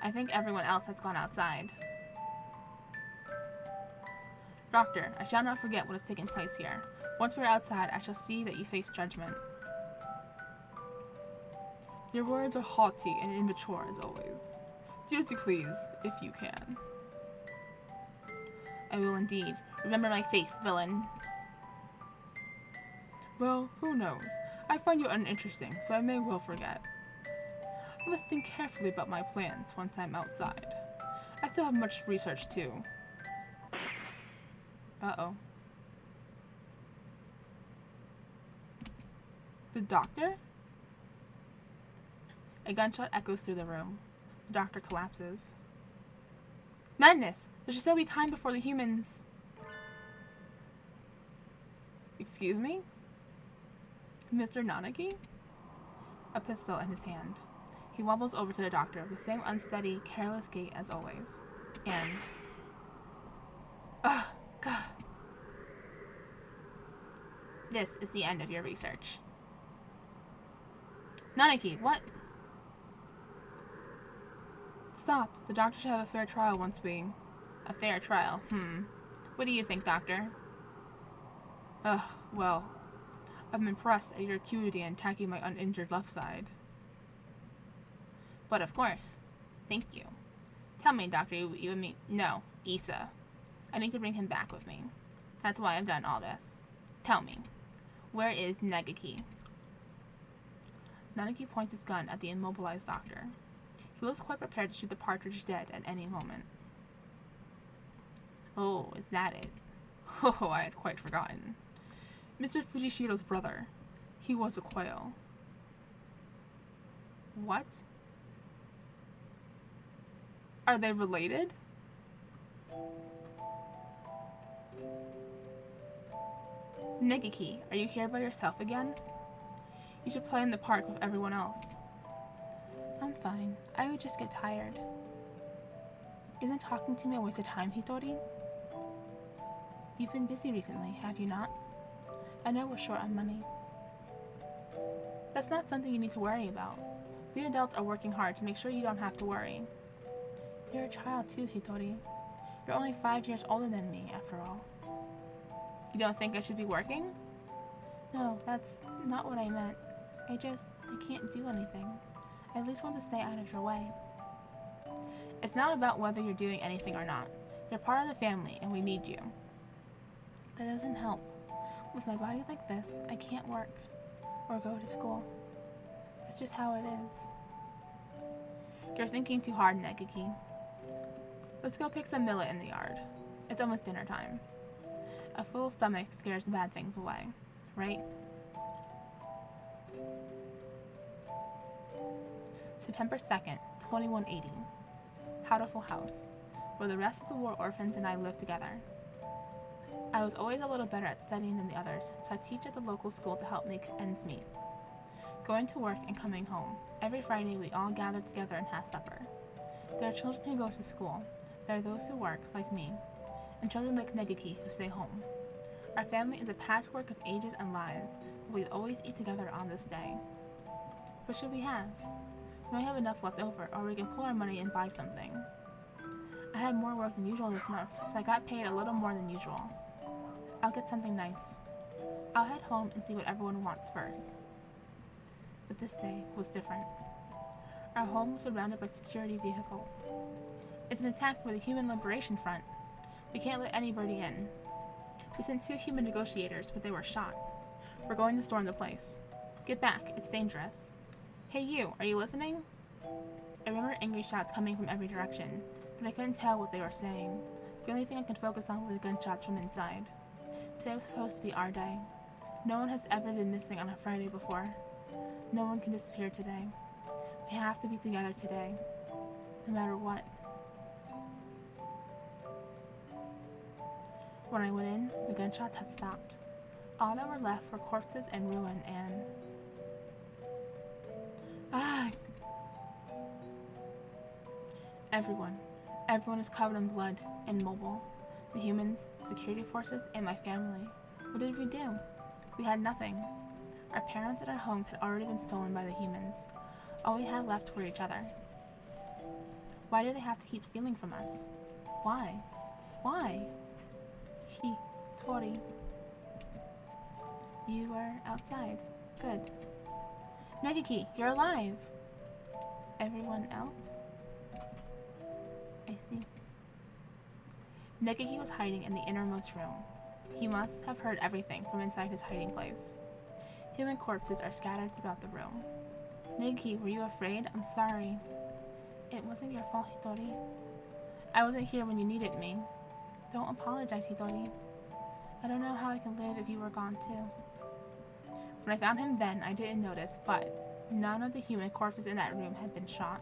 I think everyone else has gone outside. Doctor, I shall not forget what has taken place here. Once we are outside, I shall see that you face judgment. Your words are haughty and immature as always. Do as you please, if you can. I will indeed. Remember my face, villain. Well, who knows? I find you uninteresting, so I may well forget. I must think carefully about my plans once I'm outside. I still have much research too. Uh-oh. The doctor? A gunshot echoes through the room. The doctor collapses. Madness! There should still be time before the humans... Excuse me? Mr. Nanaki? A pistol in his hand. He wobbles over to the doctor with the same unsteady, careless gait as always. And... Ugh! God! This is the end of your research. Nanaki, what? Stop. The doctor should have a fair trial once we... A fair trial? What do you think, doctor? Ugh, well... I'm impressed at your acuity in attacking my uninjured left side. But of course. Thank you. Tell me, Doctor, you and me... No, Issa. I need to bring him back with me. That's why I've done all this. Tell me, where is Nagaki? Nanaki points his gun at the immobilized doctor. He looks quite prepared to shoot the partridge dead at any moment. Oh, is that it? Oh, I had quite forgotten. Mr. Fujishiro's brother. He was a quail. What? Are they related? Negiki, are you here by yourself again? You should play in the park with everyone else. I'm fine. I would just get tired. Isn't talking to me a waste of time, Hitori? You've been busy recently, have you not? I know we're short on money. That's not something you need to worry about. We adults are working hard to make sure you don't have to worry. You're a child too, Hitori. You're only 5 years older than me, after all. You don't think I should be working? No, that's not what I meant. I can't do anything. I at least want to stay out of your way. It's not about whether you're doing anything or not. You're part of the family, and we need you. That doesn't help. With my body like this, I can't work or go to school. That's just how it is. You're thinking too hard, Negiki. Let's go pick some millet in the yard. It's almost dinner time. A full stomach scares the bad things away, right? September 2nd, 2180. Hatoful house, where the rest of the war orphans and I live together. I was always a little better at studying than the others, so I teach at the local school to help make ends meet. Going to work and coming home, every Friday we all gather together and have supper. There are children who go to school. There are those who work, like me, and children like Negiki who stay home. Our family is a patchwork of ages and lives, but we always eat together on this day. What should we have? We might have enough left over, or we can pull our money and buy something. I had more work than usual this month, so I got paid a little more than usual. I'll get something nice. I'll head home and see what everyone wants first. But this day was different. Our home was surrounded by security vehicles. It's an attack by the Human Liberation Front. We can't let anybody in. We sent 2 human negotiators, but they were shot. We're going to storm the place. Get back, it's dangerous. Hey you, are you listening? I remember angry shouts coming from every direction, but I couldn't tell what they were saying. The only thing I could focus on were the gunshots from inside. Today was supposed to be our day. No one has ever been missing on a Friday before. No one can disappear today. We have to be together today, no matter what. When I went in, the gunshots had stopped. All that were left were corpses and ruin and... Everyone is covered in blood, immobile. The humans, the security forces, and my family. What did we do? We had nothing. Our parents and our homes had already been stolen by the humans. All we had left were each other. Why do they have to keep stealing from us? Why? Why? Tori. You were outside. Good. Negiki, you're alive! Everyone else? I see. Negiki was hiding in the innermost room. He must have heard everything from inside his hiding place. Human corpses are scattered throughout the room. Negiki, were you afraid? I'm sorry. It wasn't your fault, Hitori. I wasn't here when you needed me. Don't apologize, Hitori. I don't know how I can live if you were gone too. When I found him then, I didn't notice, but none of the human corpses in that room had been shot.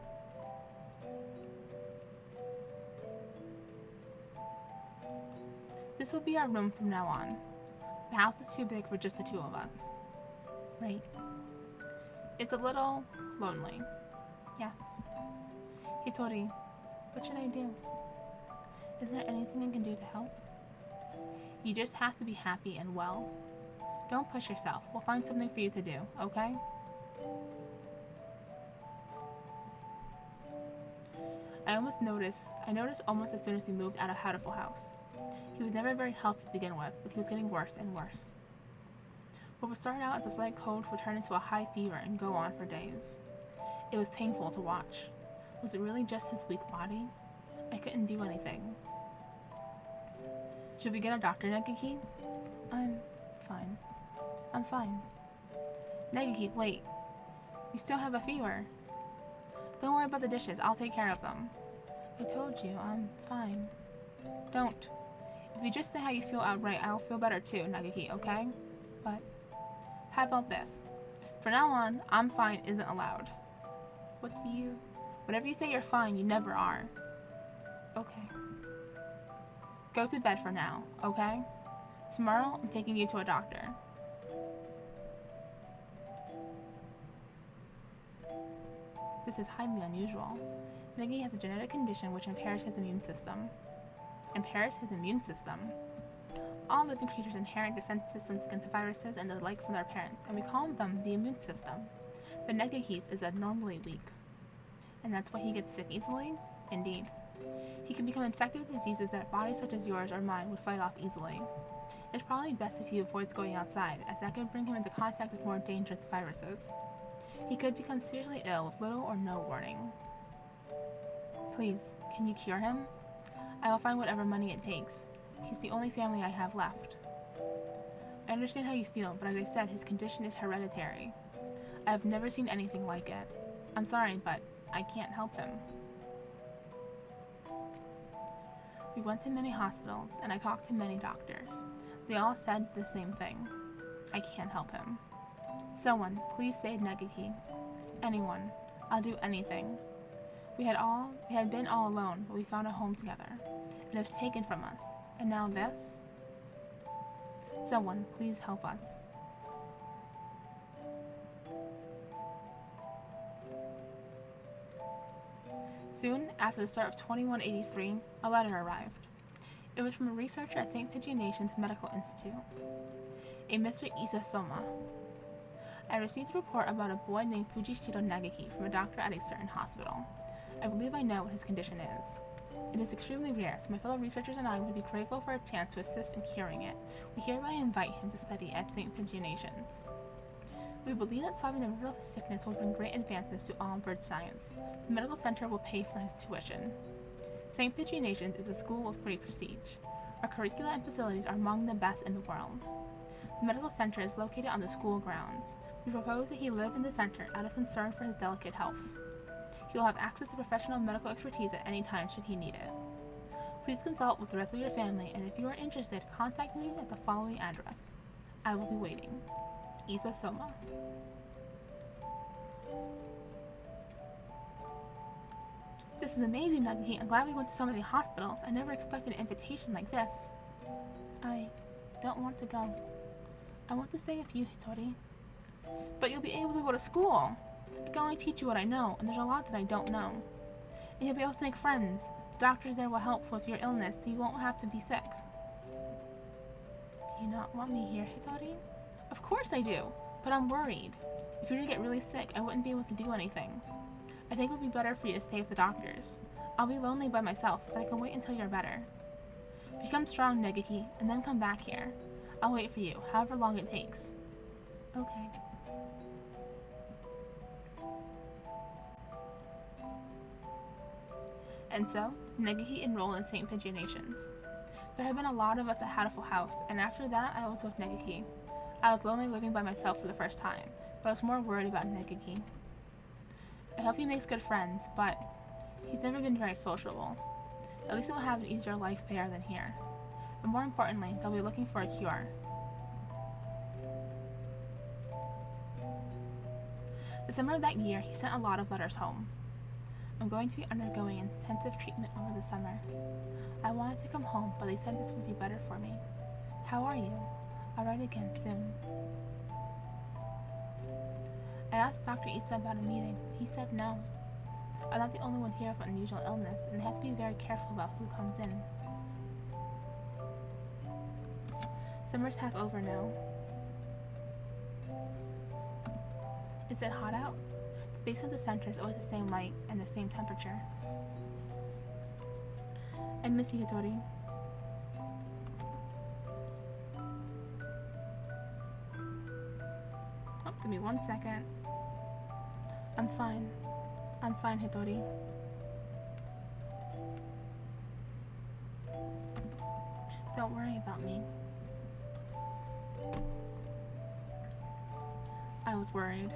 This will be our room from now on. The house is too big for just the 2 of us. Right? It's a little lonely. Yes. Hitori, what should I do? Is there anything I can do to help? You just have to be happy and well. Don't push yourself. We'll find something for you to do, okay? I noticed almost as soon as we moved out of Hatoful house. He was never very healthy to begin with, but he was getting worse and worse. What would start out as a slight cold would turn into a high fever and go on for days. It was painful to watch. Was it really just his weak body? I couldn't do anything. Should we get a doctor, Negiki? I'm fine. Negiki, wait. You still have a fever. Don't worry about the dishes. I'll take care of them. I told you, I'm fine. Don't. If you just say how you feel outright, I'll feel better too, Negiki, okay? But how about this? From now on, I'm fine isn't allowed. Whatever you say you're fine, you never are. Okay. Go to bed for now, okay? Tomorrow, I'm taking you to a doctor. This is highly unusual. Negi has a genetic condition which impairs his immune system. Impairs his immune system? All living creatures inherit defense systems against viruses and the like from their parents, and we call them the immune system. But Negi's is abnormally weak. And that's why he gets sick easily? Indeed. He can become infected with diseases that bodies such as yours or mine would fight off easily. It's probably best if he avoids going outside, as that could bring him into contact with more dangerous viruses. He could become seriously ill with little or no warning. Please, can you cure him? I will find whatever money it takes. He's the only family I have left. I understand how you feel, but as I said, his condition is hereditary. I have never seen anything like it. I'm sorry, but I can't help him. We went to many hospitals, and I talked to many doctors. They all said the same thing. I can't help him. Someone, please save Negiki. Anyone. I'll do anything. We had been all alone, but we found a home together. And it was taken from us. And now this? Someone, please help us. Soon, after the start of 2183, a letter arrived. It was from a researcher at St. Pigianation's Medical Institute, a Mr. Isa Soma. I received a report about a boy named Fujishiro Nagaki from a doctor at a certain hospital. I believe I know what his condition is. It is extremely rare, so my fellow researchers and I would be grateful for a chance to assist in curing it. We hereby invite him to study at St. Pigianation's. We believe that solving the riddle of his sickness will bring great advances to all bird science. The medical center will pay for his tuition. St. Pigianation's is a school of great prestige. Our curricula and facilities are among the best in the world. The medical center is located on the school grounds. We propose that he live in the center out of concern for his delicate health. He will have access to professional medical expertise at any time should he need it. Please consult with the rest of your family, and if you are interested, contact me at the following address. I will be waiting. Isa Soma. This is amazing, Nagi. I'm glad we went to so many hospitals. I never expected an invitation like this. I don't want to go. I want to stay with you, Hitori. But you'll be able to go to school. I can only teach you what I know, and there's a lot that I don't know. And you'll be able to make friends. The doctors there will help with your illness, so you won't have to be sick. Do you not want me here, Hitori? Of course I do, but I'm worried. If you were to get really sick, I wouldn't be able to do anything. I think it would be better for you to stay with the doctors. I'll be lonely by myself, but I can wait until you're better. Become strong, Negiki, and then come back here. I'll wait for you, however long it takes. Okay. And so, Negiki enrolled in St. Pigianation's. There had been a lot of us at Hatoful House, and after that I was with Negiki. I was lonely living by myself for the first time, but I was more worried about Negiki. I hope he makes good friends, but he's never been very sociable. At least he'll have an easier life there than here. But more importantly, they'll be looking for a cure. The summer of that year, he sent a lot of letters home. I'm going to be undergoing intensive treatment over the summer. I wanted to come home, but they said this would be better for me. How are you? I'll write again soon. I asked Dr. Issa about a meeting. He said no. I'm not the only one here with an unusual illness, and they have to be very careful about who comes in. Summer's half over now. Is it hot out? The base of the center is always the same light and the same temperature. I miss you, Hitori. Oh, give me 1 second. I'm fine. I'm fine, Hitori. Don't worry about me. I was worried.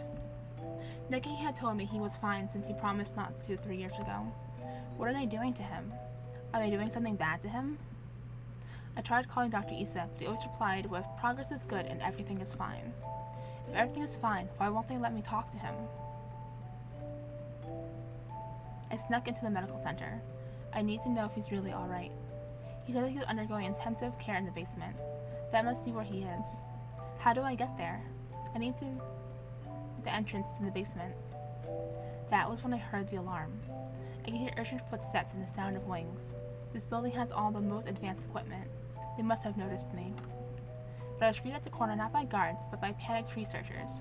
Neki had told me he was fine since he promised not to 3 years ago. What are they doing to him? Are they doing something bad to him? I tried calling Dr. Issa, but he always replied with, progress is good and everything is fine. If everything is fine, why won't they let me talk to him? I snuck into the medical center. I need to know if he's really alright. He said that he was undergoing intensive care in the basement. That must be where he is. How do I get there? I need to... the entrance to the basement. That was when I heard the alarm. I could hear urgent footsteps and the sound of wings. This building has all the most advanced equipment. They must have noticed me. But I was greeted at the corner not by guards, but by panicked researchers.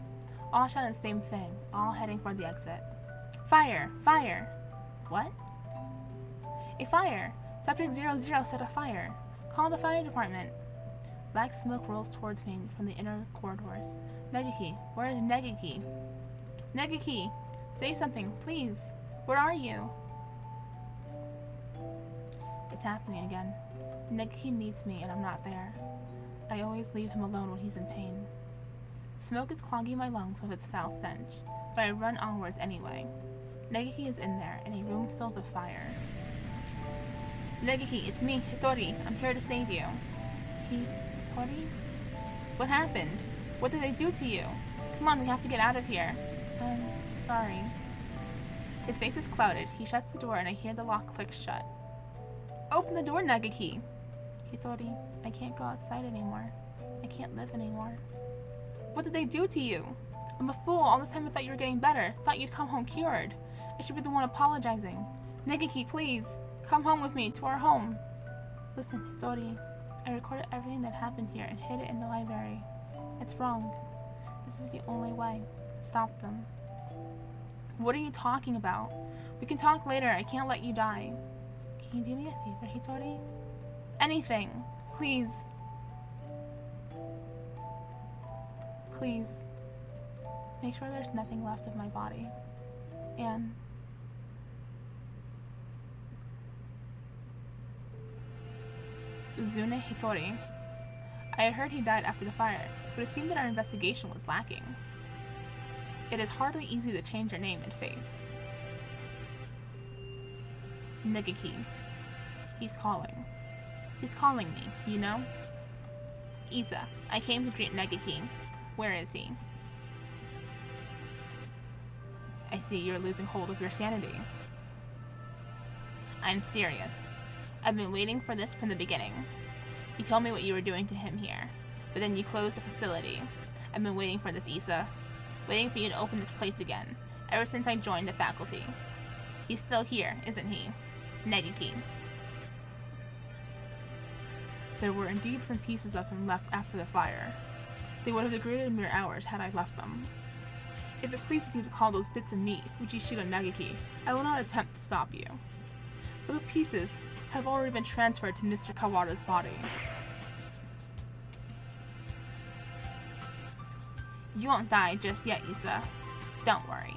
All shouting the same thing, all heading for the exit. Fire! Fire! What? A fire! Subject 00 set a fire. Call the fire department. Black smoke rolls towards me from the inner corridors. Negaki, where is Negaki? Negaki, say something, please. Where are you? It's happening again. Negaki needs me and I'm not there. I always leave him alone when he's in pain. Smoke is clogging my lungs with its foul stench, but I run onwards anyway. Negaki is in there, in a room filled with fire. Negaki, it's me, Hitori. I'm here to save you. Hitori? What happened? What did they do to you? Come on, we have to get out of here. I'm sorry. His face is clouded. He shuts the door and I hear the lock click shut. Open the door, Negaki! Hitori, I can't go outside anymore. I can't live anymore. What did they do to you? I'm a fool. All this time I thought you were getting better. Thought you'd come home cured. I should be the one apologizing. Negaki, please. Come home with me to our home. Listen, Hitori. I recorded everything that happened here and hid it in the library. It's wrong. This is the only way to stop them. What are you talking about? We can talk later. I can't let you die. Can you do me a favor, Hitori? Anything. Please. Please. Make sure there's nothing left of my body. And... Uzune Hitori. I heard he died after the fire, but it seemed that our investigation was lacking. It is hardly easy to change your name and face. Negaki. He's calling. He's calling me, you know? Isa, I came to greet Negaki. Where is he? I see you're losing hold of your sanity. I'm serious. I've been waiting for this from the beginning. You told me what you were doing to him here, but then you closed the facility. I've been waiting for this, Isa. Waiting for you to open this place again, ever since I joined the faculty. He's still here, isn't he? Negaki. There were indeed some pieces of him left after the fire. They would have degraded in mere hours had I left them. If it pleases you to call those bits of meat Fujishiro Negaki, I will not attempt to stop you. But those pieces have already been transferred to Mr. Kawada's body. You won't die just yet, Isa. Don't worry.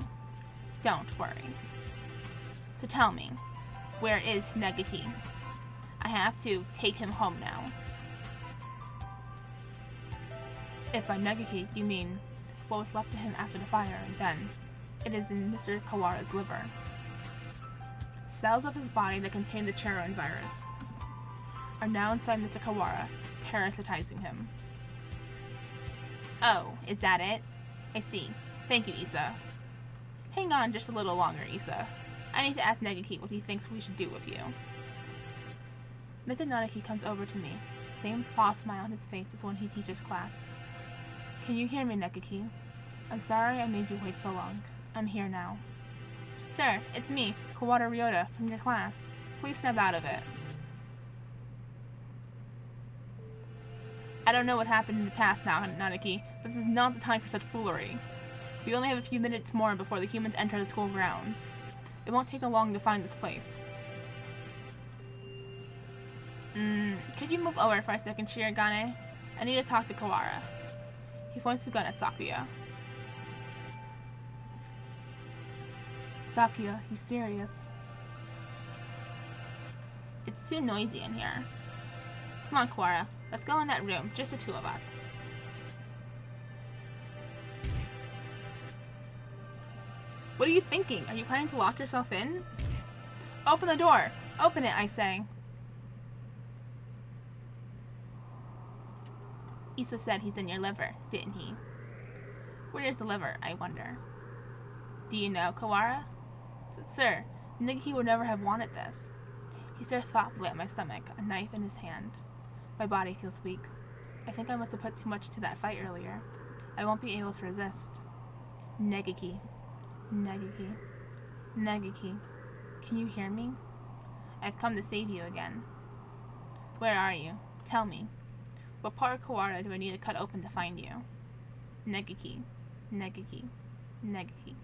Don't worry. So tell me, where is Negaki? I have to take him home now. If by Negaki you mean what was left to him after the fire, then it is in Mr. Kawada's liver. Cells of his body that contain the Charon virus are now inside Mr. Kawara, parasitizing him. Oh, is that it? I see. Thank you, Isa. Hang on just a little longer, Isa. I need to ask Negaki what he thinks we should do with you. Mr. Nanaki comes over to me, same soft smile on his face as when he teaches class. Can you hear me, Negaki? I'm sorry I made you wait so long. I'm here now. Sir, it's me, Kawada Ryota, from your class. Please snap out of it. I don't know what happened in the past now, Nanaki, but this is not the time for such foolery. We only have a few minutes more before the humans enter the school grounds. It won't take long to find this place. Could you move over for a second, Shirogane? I need to talk to Kawara. He points the gun at Sakuya. Sakuya, he's serious. It's too noisy in here. Come on, Kawara. Let's go in that room, just the two of us. What are you thinking? Are you planning to lock yourself in? Open the door! Open it, I say. Isa said he's in your liver, didn't he? Where is the liver, I wonder? Do you know, Kawara? Sir, Negaki would never have wanted this. He stares thoughtfully at my stomach, a knife in his hand. My body feels weak. I think I must have put too much to that fight earlier. I won't be able to resist. Negaki. Negaki. Negaki. Can you hear me? I've come to save you again. Where are you? Tell me. What part of Kawara do I need to cut open to find you? Negaki. Negaki. Negaki.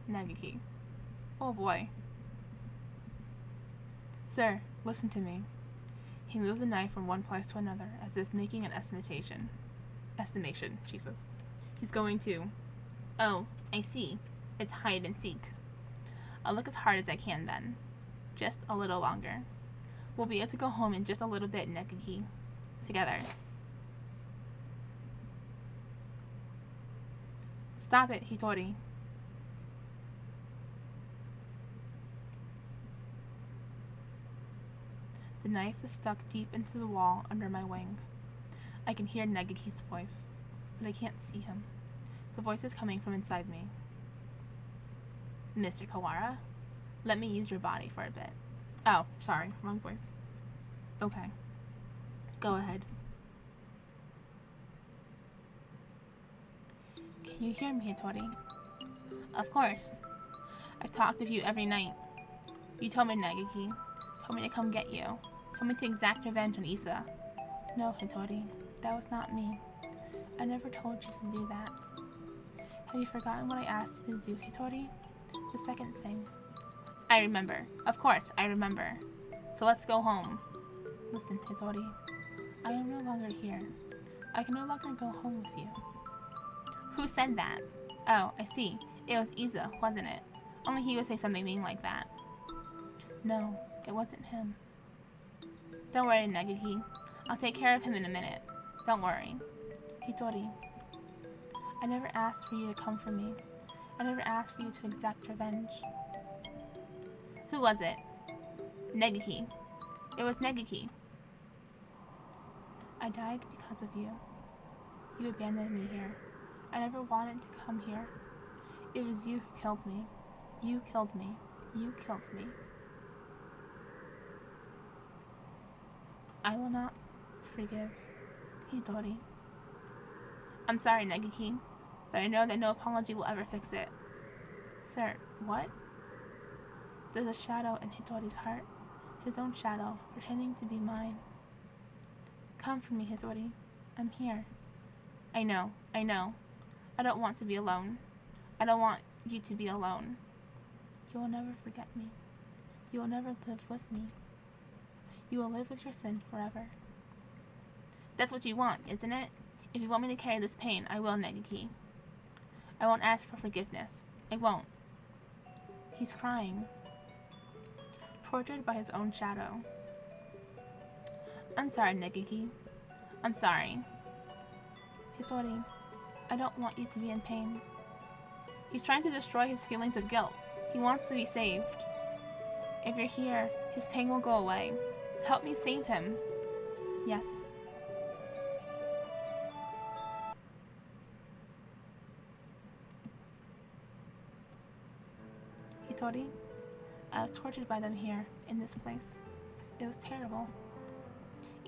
Negaki. Oh boy. Sir, listen to me. He moves the knife from one place to another, as if making an estimation. Jesus. He's going to... Oh, I see. It's hide and seek. I'll look as hard as I can then. Just a little longer. We'll be able to go home in just a little bit, Negaki. Together. Stop it, Hitori. The knife is stuck deep into the wall under my wing. I can hear Negaki's voice, but I can't see him. The voice is coming from inside me. Mr. Kawara, let me use your body for a bit. Oh, sorry, wrong voice. Okay. Go ahead. Can you hear me, Hitori? Of course. I've talked with you every night. You told me, Negaki. Told me to come get you. Told me to exact revenge on Issa. No, Hitori. That was not me. I never told you to do that. Have you forgotten what I asked you to do, Hitori? The second thing. I remember. Of course, I remember. So let's go home. Listen, Hitori. I am no longer here. I can no longer go home with you. Who said that? Oh, I see. It was Issa, wasn't it? Only he would say something mean like that. No, it wasn't him. Don't worry, Negaki. I'll take care of him in a minute. Don't worry. Hitori. I never asked for you to come for me. I never asked for you to exact revenge. Who was it? Negaki. It was Negaki. I died because of you. You abandoned me here. I never wanted to come here. It was you who killed me. You killed me. You killed me. I will not forgive Hitori. I'm sorry, Negaki, but I know that no apology will ever fix it. Sir, what? There's a shadow in Hitori's heart. His own shadow, pretending to be mine. Come for me, Hitori. I'm here. I know. I don't want to be alone. I don't want you to be alone. You will never forget me. You will never live with me. You will live with your sin forever. That's what you want, isn't it? If you want me to carry this pain, I will, Negaki. I won't ask for forgiveness. I won't. He's crying. Tortured by his own shadow. I'm sorry, Negaki. I'm sorry. Hitori, I don't want you to be in pain. He's trying to destroy his feelings of guilt. He wants to be saved. If you're here, his pain will go away. Help me save him. Yes. Hitori, I was tortured by them here, in this place. It was terrible.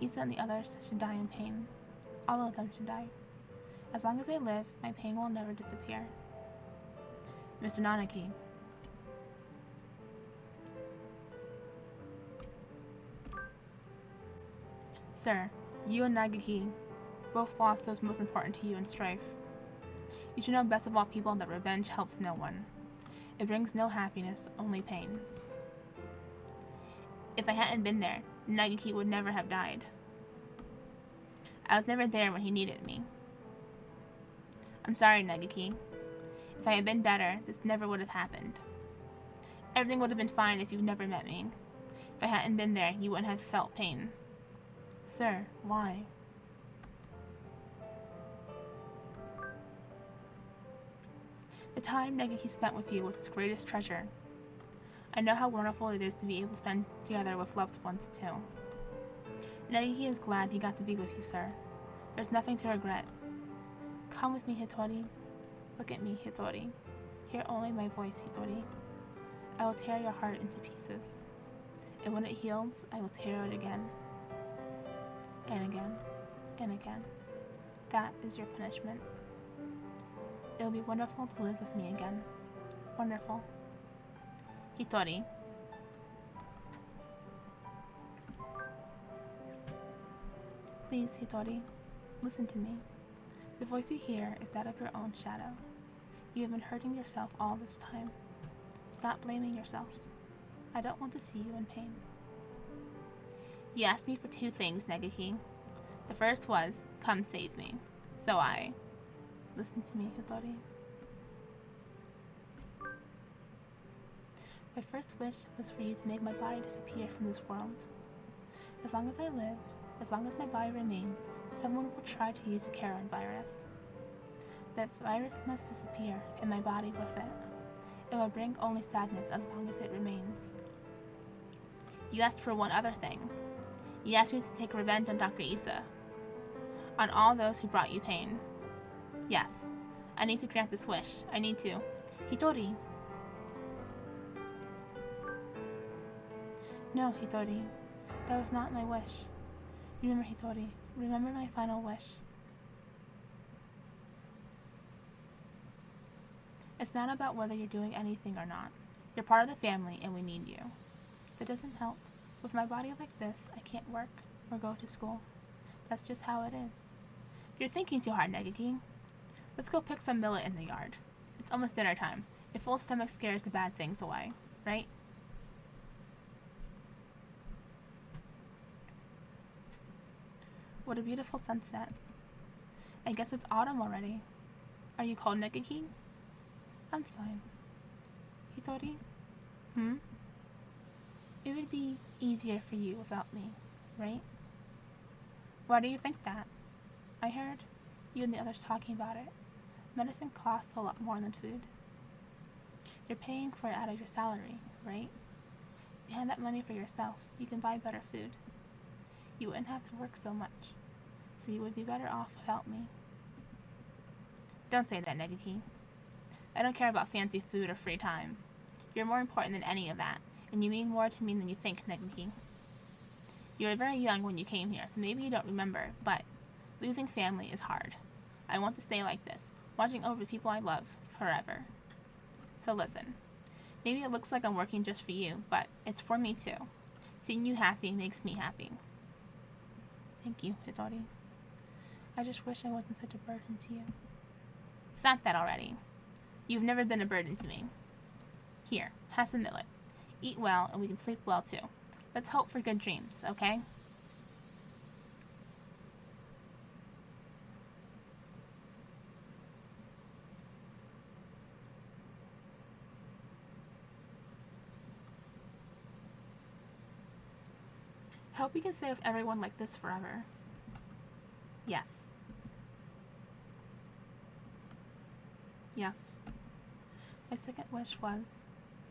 Issa and the others should die in pain. All of them should die. As long as I live, my pain will never disappear. Mr. Nanaki. Sir, you and Nagaki both lost those most important to you in strife. You should know best of all people that revenge helps no one. It brings no happiness, only pain. If I hadn't been there, Nagaki would never have died. I was never there when he needed me. I'm sorry, Nagaki. If I had been better, this never would have happened. Everything would have been fine if you've never met me. If I hadn't been there, you wouldn't have felt pain. Sir, why? The time Nagaki spent with you was his greatest treasure. I know how wonderful it is to be able to spend together with loved ones, too. Nagaki is glad he got to be with you, sir. There's nothing to regret. Come with me, Hitori. Look at me, Hitori. Hear only my voice, Hitori. I will tear your heart into pieces. And when it heals, I will tear it again. And again. And again. That is your punishment. It will be wonderful to live with me again. Wonderful. Hitori. Please, Hitori, listen to me. The voice you hear is that of your own shadow. You have been hurting yourself all this time. Stop blaming yourself. I don't want to see you in pain. You asked me for 2 things, Negaki. The first was, come save me. So I... Listen to me, Hitori. My first wish was for you to make my body disappear from this world. As long as I live, as long as my body remains, someone will try to use a Charon virus. That virus must disappear, and my body with it. It will bring only sadness as long as it remains. You asked for one other thing. You asked me to take revenge on Dr. Issa. On all those who brought you pain. Yes, I need to grant this wish. I need to. Hitori. No, Hitori. That was not my wish. Remember, Hitori. Remember my final wish. It's not about whether you're doing anything or not. You're part of the family and we need you. That doesn't help. With my body like this, I can't work or go to school. That's just how it is. You're thinking too hard, Negaki. Let's go pick some millet in the yard. It's almost dinner time. A full stomach scares the bad things away, right? What a beautiful sunset. I guess it's autumn already. Are you cold, Negaki? I'm fine. Hitori? It would be easier for you without me, right? Why do you think that? I heard you and the others talking about it. Medicine costs a lot more than food. You're paying for it out of your salary, right? If you had that money for yourself, you can buy better food. You wouldn't have to work so much, so you would be better off without me. Don't say that, Negaki. I don't care about fancy food or free time. You're more important than any of that, and you mean more to me than you think, Negaki. You were very young when you came here, so maybe you don't remember, but losing family is hard. I want to stay like this, watching over the people I love, forever. So listen, maybe it looks like I'm working just for you, but it's for me too. Seeing you happy makes me happy. Thank you, Hitori. I just wish I wasn't such a burden to you. Stop that already. You've never been a burden to me. Here, have some millet. Eat well, and we can sleep well too. Let's hope for good dreams, okay? I hope we can stay with everyone like this forever. Yes. Yes. My second wish was,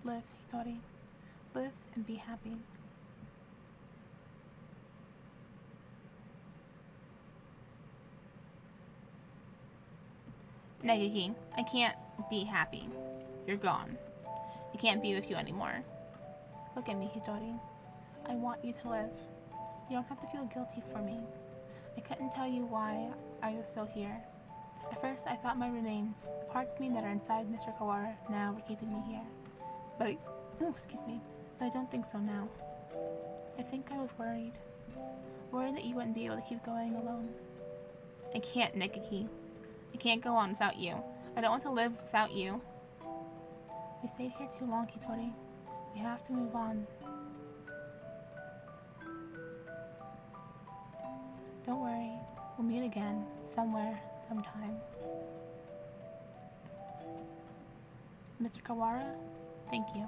live, Hitori. Live and be happy. Negaki, I can't be happy. You're gone. I can't be with you anymore. Look at me, Hitori. I want you to live. You don't have to feel guilty for me. I couldn't tell you why I was still here. At first, I thought my remains, the parts of me that are inside Mr. Kawara now, were keeping me here. But I don't think so now. I think I was worried. Worried that you wouldn't be able to keep going alone. I can't, Negaki. I can't go on without you. I don't want to live without you. We stayed here too long, Hitori. We have to move on. Don't worry. We'll meet again, somewhere, sometime. Mr. Kawara, thank you.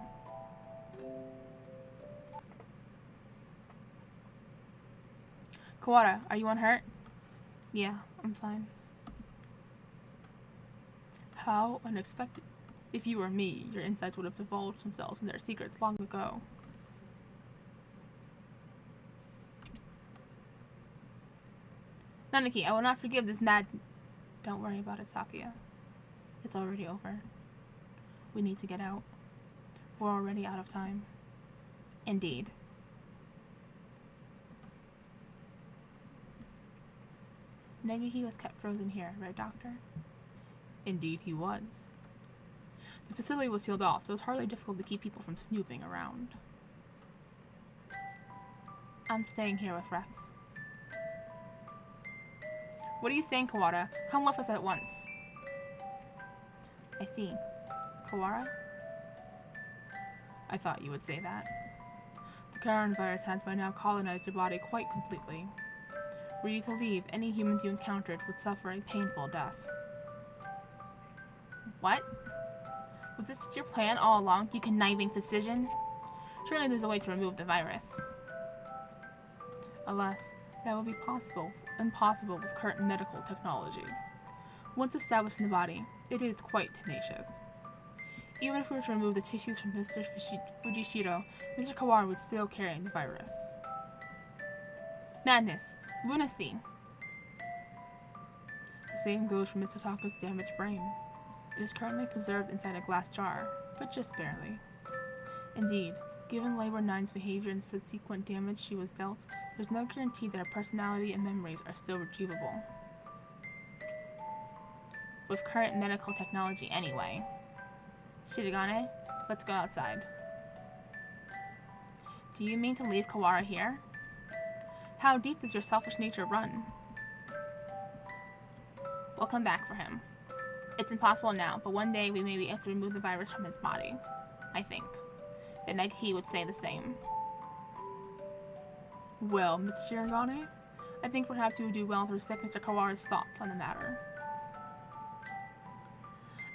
Kawara, are you unhurt? Yeah, I'm fine. How unexpected. If you were me, your insides would have divulged themselves and their secrets long ago. Nanaki, I will not forgive this mad... Don't worry about it, Sakuya. It's already over. We need to get out. We're already out of time. Indeed. Nagiki was kept frozen here, right, Doctor? Indeed he was. The facility was sealed off, so it was hardly difficult to keep people from snooping around. I'm staying here with Rex. What are you saying, Kawara? Come with us at once. I see. Kawara? I thought you would say that. The coronavirus has by now colonized your body quite completely. Were you to leave, any humans you encountered would suffer a painful death. What? Was this your plan all along, you conniving physician? Surely there's a way to remove the virus. Alas, that would be impossible with current medical technology. Once established in the body, it is quite tenacious. Even if we were to remove the tissues from Mr. Fujishiro, Mr. Kawara would still carry the virus. Madness. Lunacy. The same goes for Mr. Taka's damaged brain. It is currently preserved inside a glass jar, but just barely. Indeed, given Labor 9's behavior and the subsequent damage she was dealt, there's no guarantee that her personality and memories are still retrievable. With current medical technology anyway. Shirogane, let's go outside. Do you mean to leave Kawara here? How deep does your selfish nature run? We'll come back for him. It's impossible now, but one day we may be able to remove the virus from his body. I think. The Nagiki would say the same. Well, Mr. Shirogane, I think perhaps you would do well to respect Mr. Kawara's thoughts on the matter.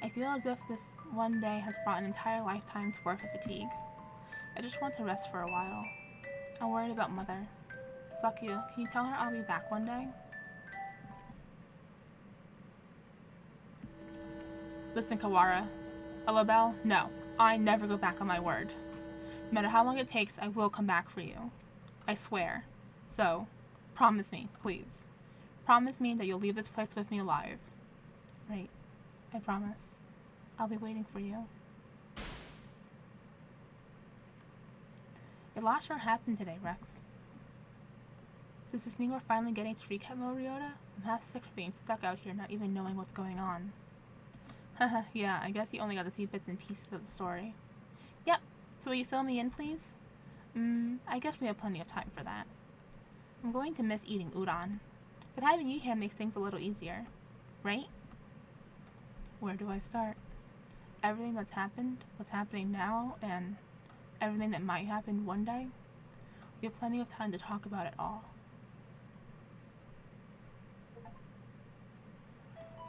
I feel as if this one day has brought an entire lifetime's worth of fatigue. I just want to rest for a while. I'm worried about Mother. Sakuya, can you tell her I'll be back one day? Listen, Kawara. A label? No. I never go back on my word. No matter how long it takes, I will come back for you. I swear. So, promise me, please. Promise me that you'll leave this place with me alive. Right. I promise. I'll be waiting for you. A lot sure happened today, Rex. Does this mean we're finally getting to recap mode, Ryota? I'm half sick of being stuck out here not even knowing what's going on. Haha, yeah, I guess you only got to see bits and pieces of the story. Yep, so will you fill me in, please? I guess we have plenty of time for that. I'm going to miss eating udon, but having you here makes things a little easier, right? Where do I start? Everything that's happened, what's happening now, and everything that might happen one day? We have plenty of time to talk about it all.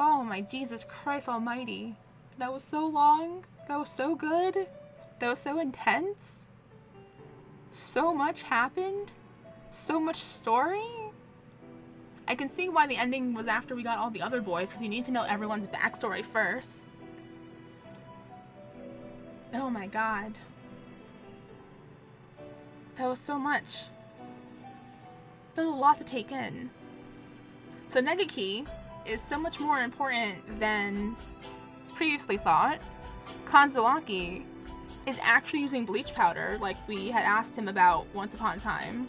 Oh my Jesus Christ almighty. That was so long. That was so good. That was so intense. So much happened. So much story. I can see why the ending was after we got all the other boys, because you need to know everyone's backstory first. Oh my god. That was so much. There's a lot to take in. So Negaki is so much more important than previously thought. Kanzuaki is actually using bleach powder like we had asked him about once upon a time.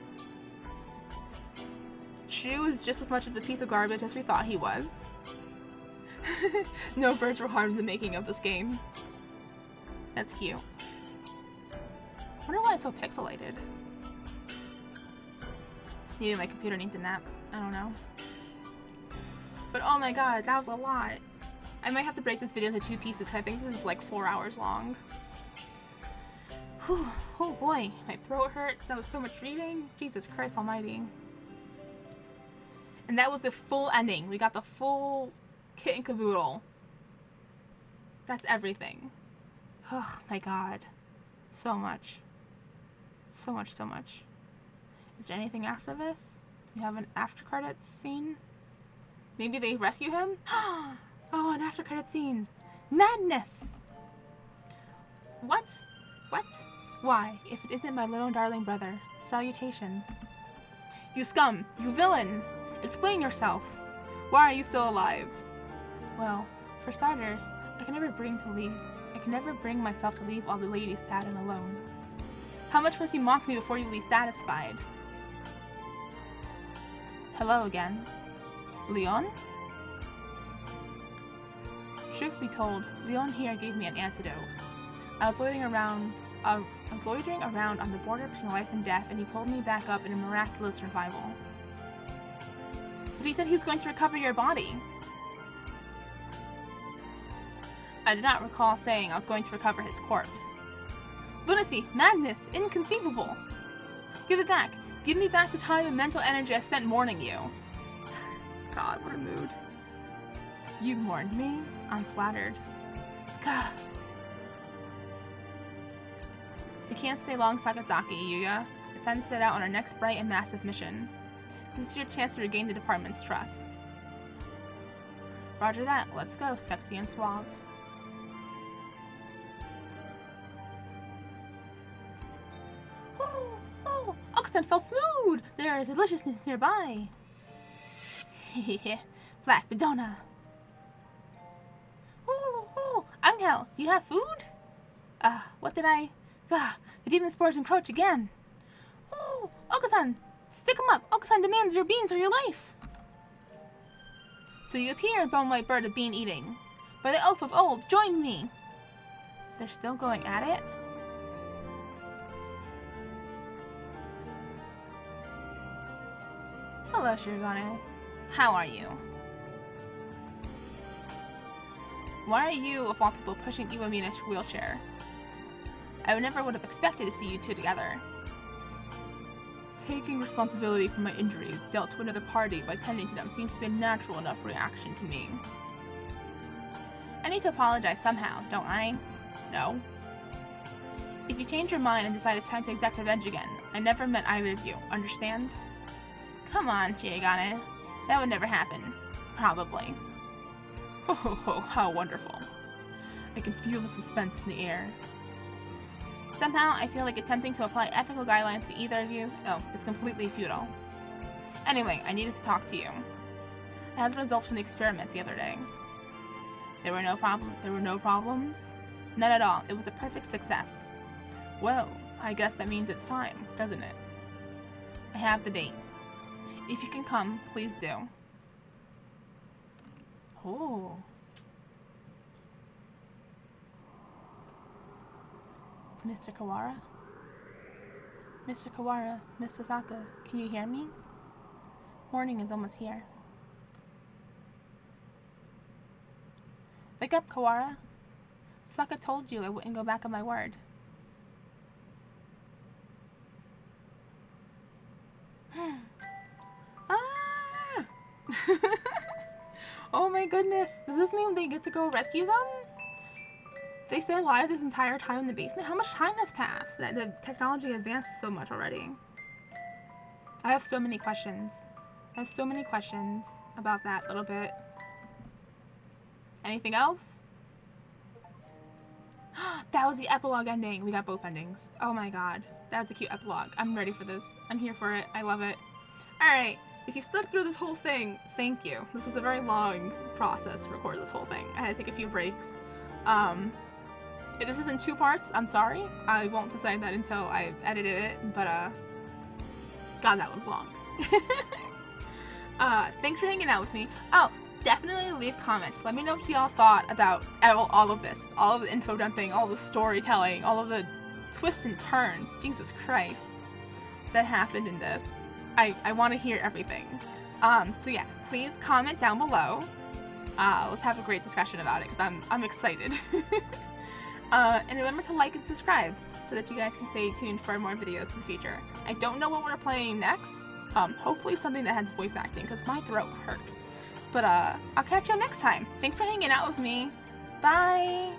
Shu is just as much of a piece of garbage as we thought he was. No birds were harmed in the making of this game. That's cute. I wonder why it's so pixelated. Maybe my computer needs a nap. I don't know. But oh my god, that was a lot. I might have to break this video into 2 pieces because I think this is like 4 hours long. Whew. Oh boy, my throat hurt. That was so much reading. Jesus Christ almighty. And that was the full ending. We got the full kit and caboodle. That's everything. Oh my god. So much. So much, so much. Is there anything after this? Do we have an after credits scene? Maybe they rescue him? Oh, an after credit scene. Madness! What? What? Why, if it isn't my little darling brother. Salutations. You scum! You villain! Explain yourself. Why are you still alive? Well, for starters, I can never bring myself to leave all the ladies sad and alone. How much must you mock me before you will be satisfied? Hello again. Leon? Truth be told, Leon here gave me an antidote. I was loitering around on the border between life and death, and he pulled me back up in a miraculous survival. But he said he was going to recover your body. I do not recall saying I was going to recover his corpse. Lunacy! Madness! Inconceivable! Give it back! Give me back the time and mental energy I spent mourning you! God, what a mood. You mourned me? I'm flattered. Gah. We can't stay long, Sakazaki, Yuya. It's time to set out on our next bright and massive mission. This is your chance to regain the department's trust. Roger that. Let's go, sexy and suave. Oh, Okusan felt smooth! There is deliciousness nearby. Hehehe. Black Bidona. Oh, Angel, you have food? What did I... the demon spores encroach again. Oh, Okusan, stick 'em up. Okusan demands your beans or your life. So you appear, bone white bird of bean eating. By the oath of old, join me. They're still going at it? Hello, Shirogane. How are you? Why are you, of all people, pushing Iwamina's wheelchair? I never would have expected to see you two together. Taking responsibility for my injuries dealt to another party by tending to them seems to be a natural enough reaction to me. I need to apologize somehow, don't I? No? If you change your mind and decide it's time to exact revenge again, I never met either of you, understand? Come on, Shirogane. That would never happen. Probably. Oh, how wonderful. I can feel the suspense in the air. Somehow, I feel like attempting to apply ethical guidelines to either of you, it's completely futile. Anyway, I needed to talk to you. I had the results from the experiment the other day. There were no problems? None at all. It was a perfect success. Well, I guess that means it's time, doesn't it? I have the date. If you can come, please do. Oh. Mr. Kawara? Mr. Kawara, Miss Sasaka, can you hear me? Morning is almost here. Wake up, Kawara. Sasaka told you I wouldn't go back on my word. Ah! Oh my goodness. Does this mean they get to go rescue them? They stay alive this entire time in the basement? How much time has passed? The technology advanced so much already. I have so many questions. I have so many questions about that little bit. Anything else? That was the epilogue ending. We got both endings. Oh my god. That was a cute epilogue. I'm ready for this. I'm here for it. I love it. Alright. If you stuck through this whole thing, thank you. This was a very long process to record this whole thing. I had to take a few breaks. If this is in 2 parts, I'm sorry. I won't decide that until I've edited it, but God, that was long. Thanks for hanging out with me. Oh, definitely leave comments. Let me know what y'all thought about all of this. All of the info dumping, all the storytelling, all of the twists and turns. Jesus Christ. That happened in this. I want to hear everything. So yeah, please comment down below. Let's have a great discussion about it, because I'm excited. And remember to like and subscribe so that you guys can stay tuned for more videos in the future. I don't know what we're playing next. Hopefully something that has voice acting, because my throat hurts. But I'll catch you next time. Thanks for hanging out with me. Bye!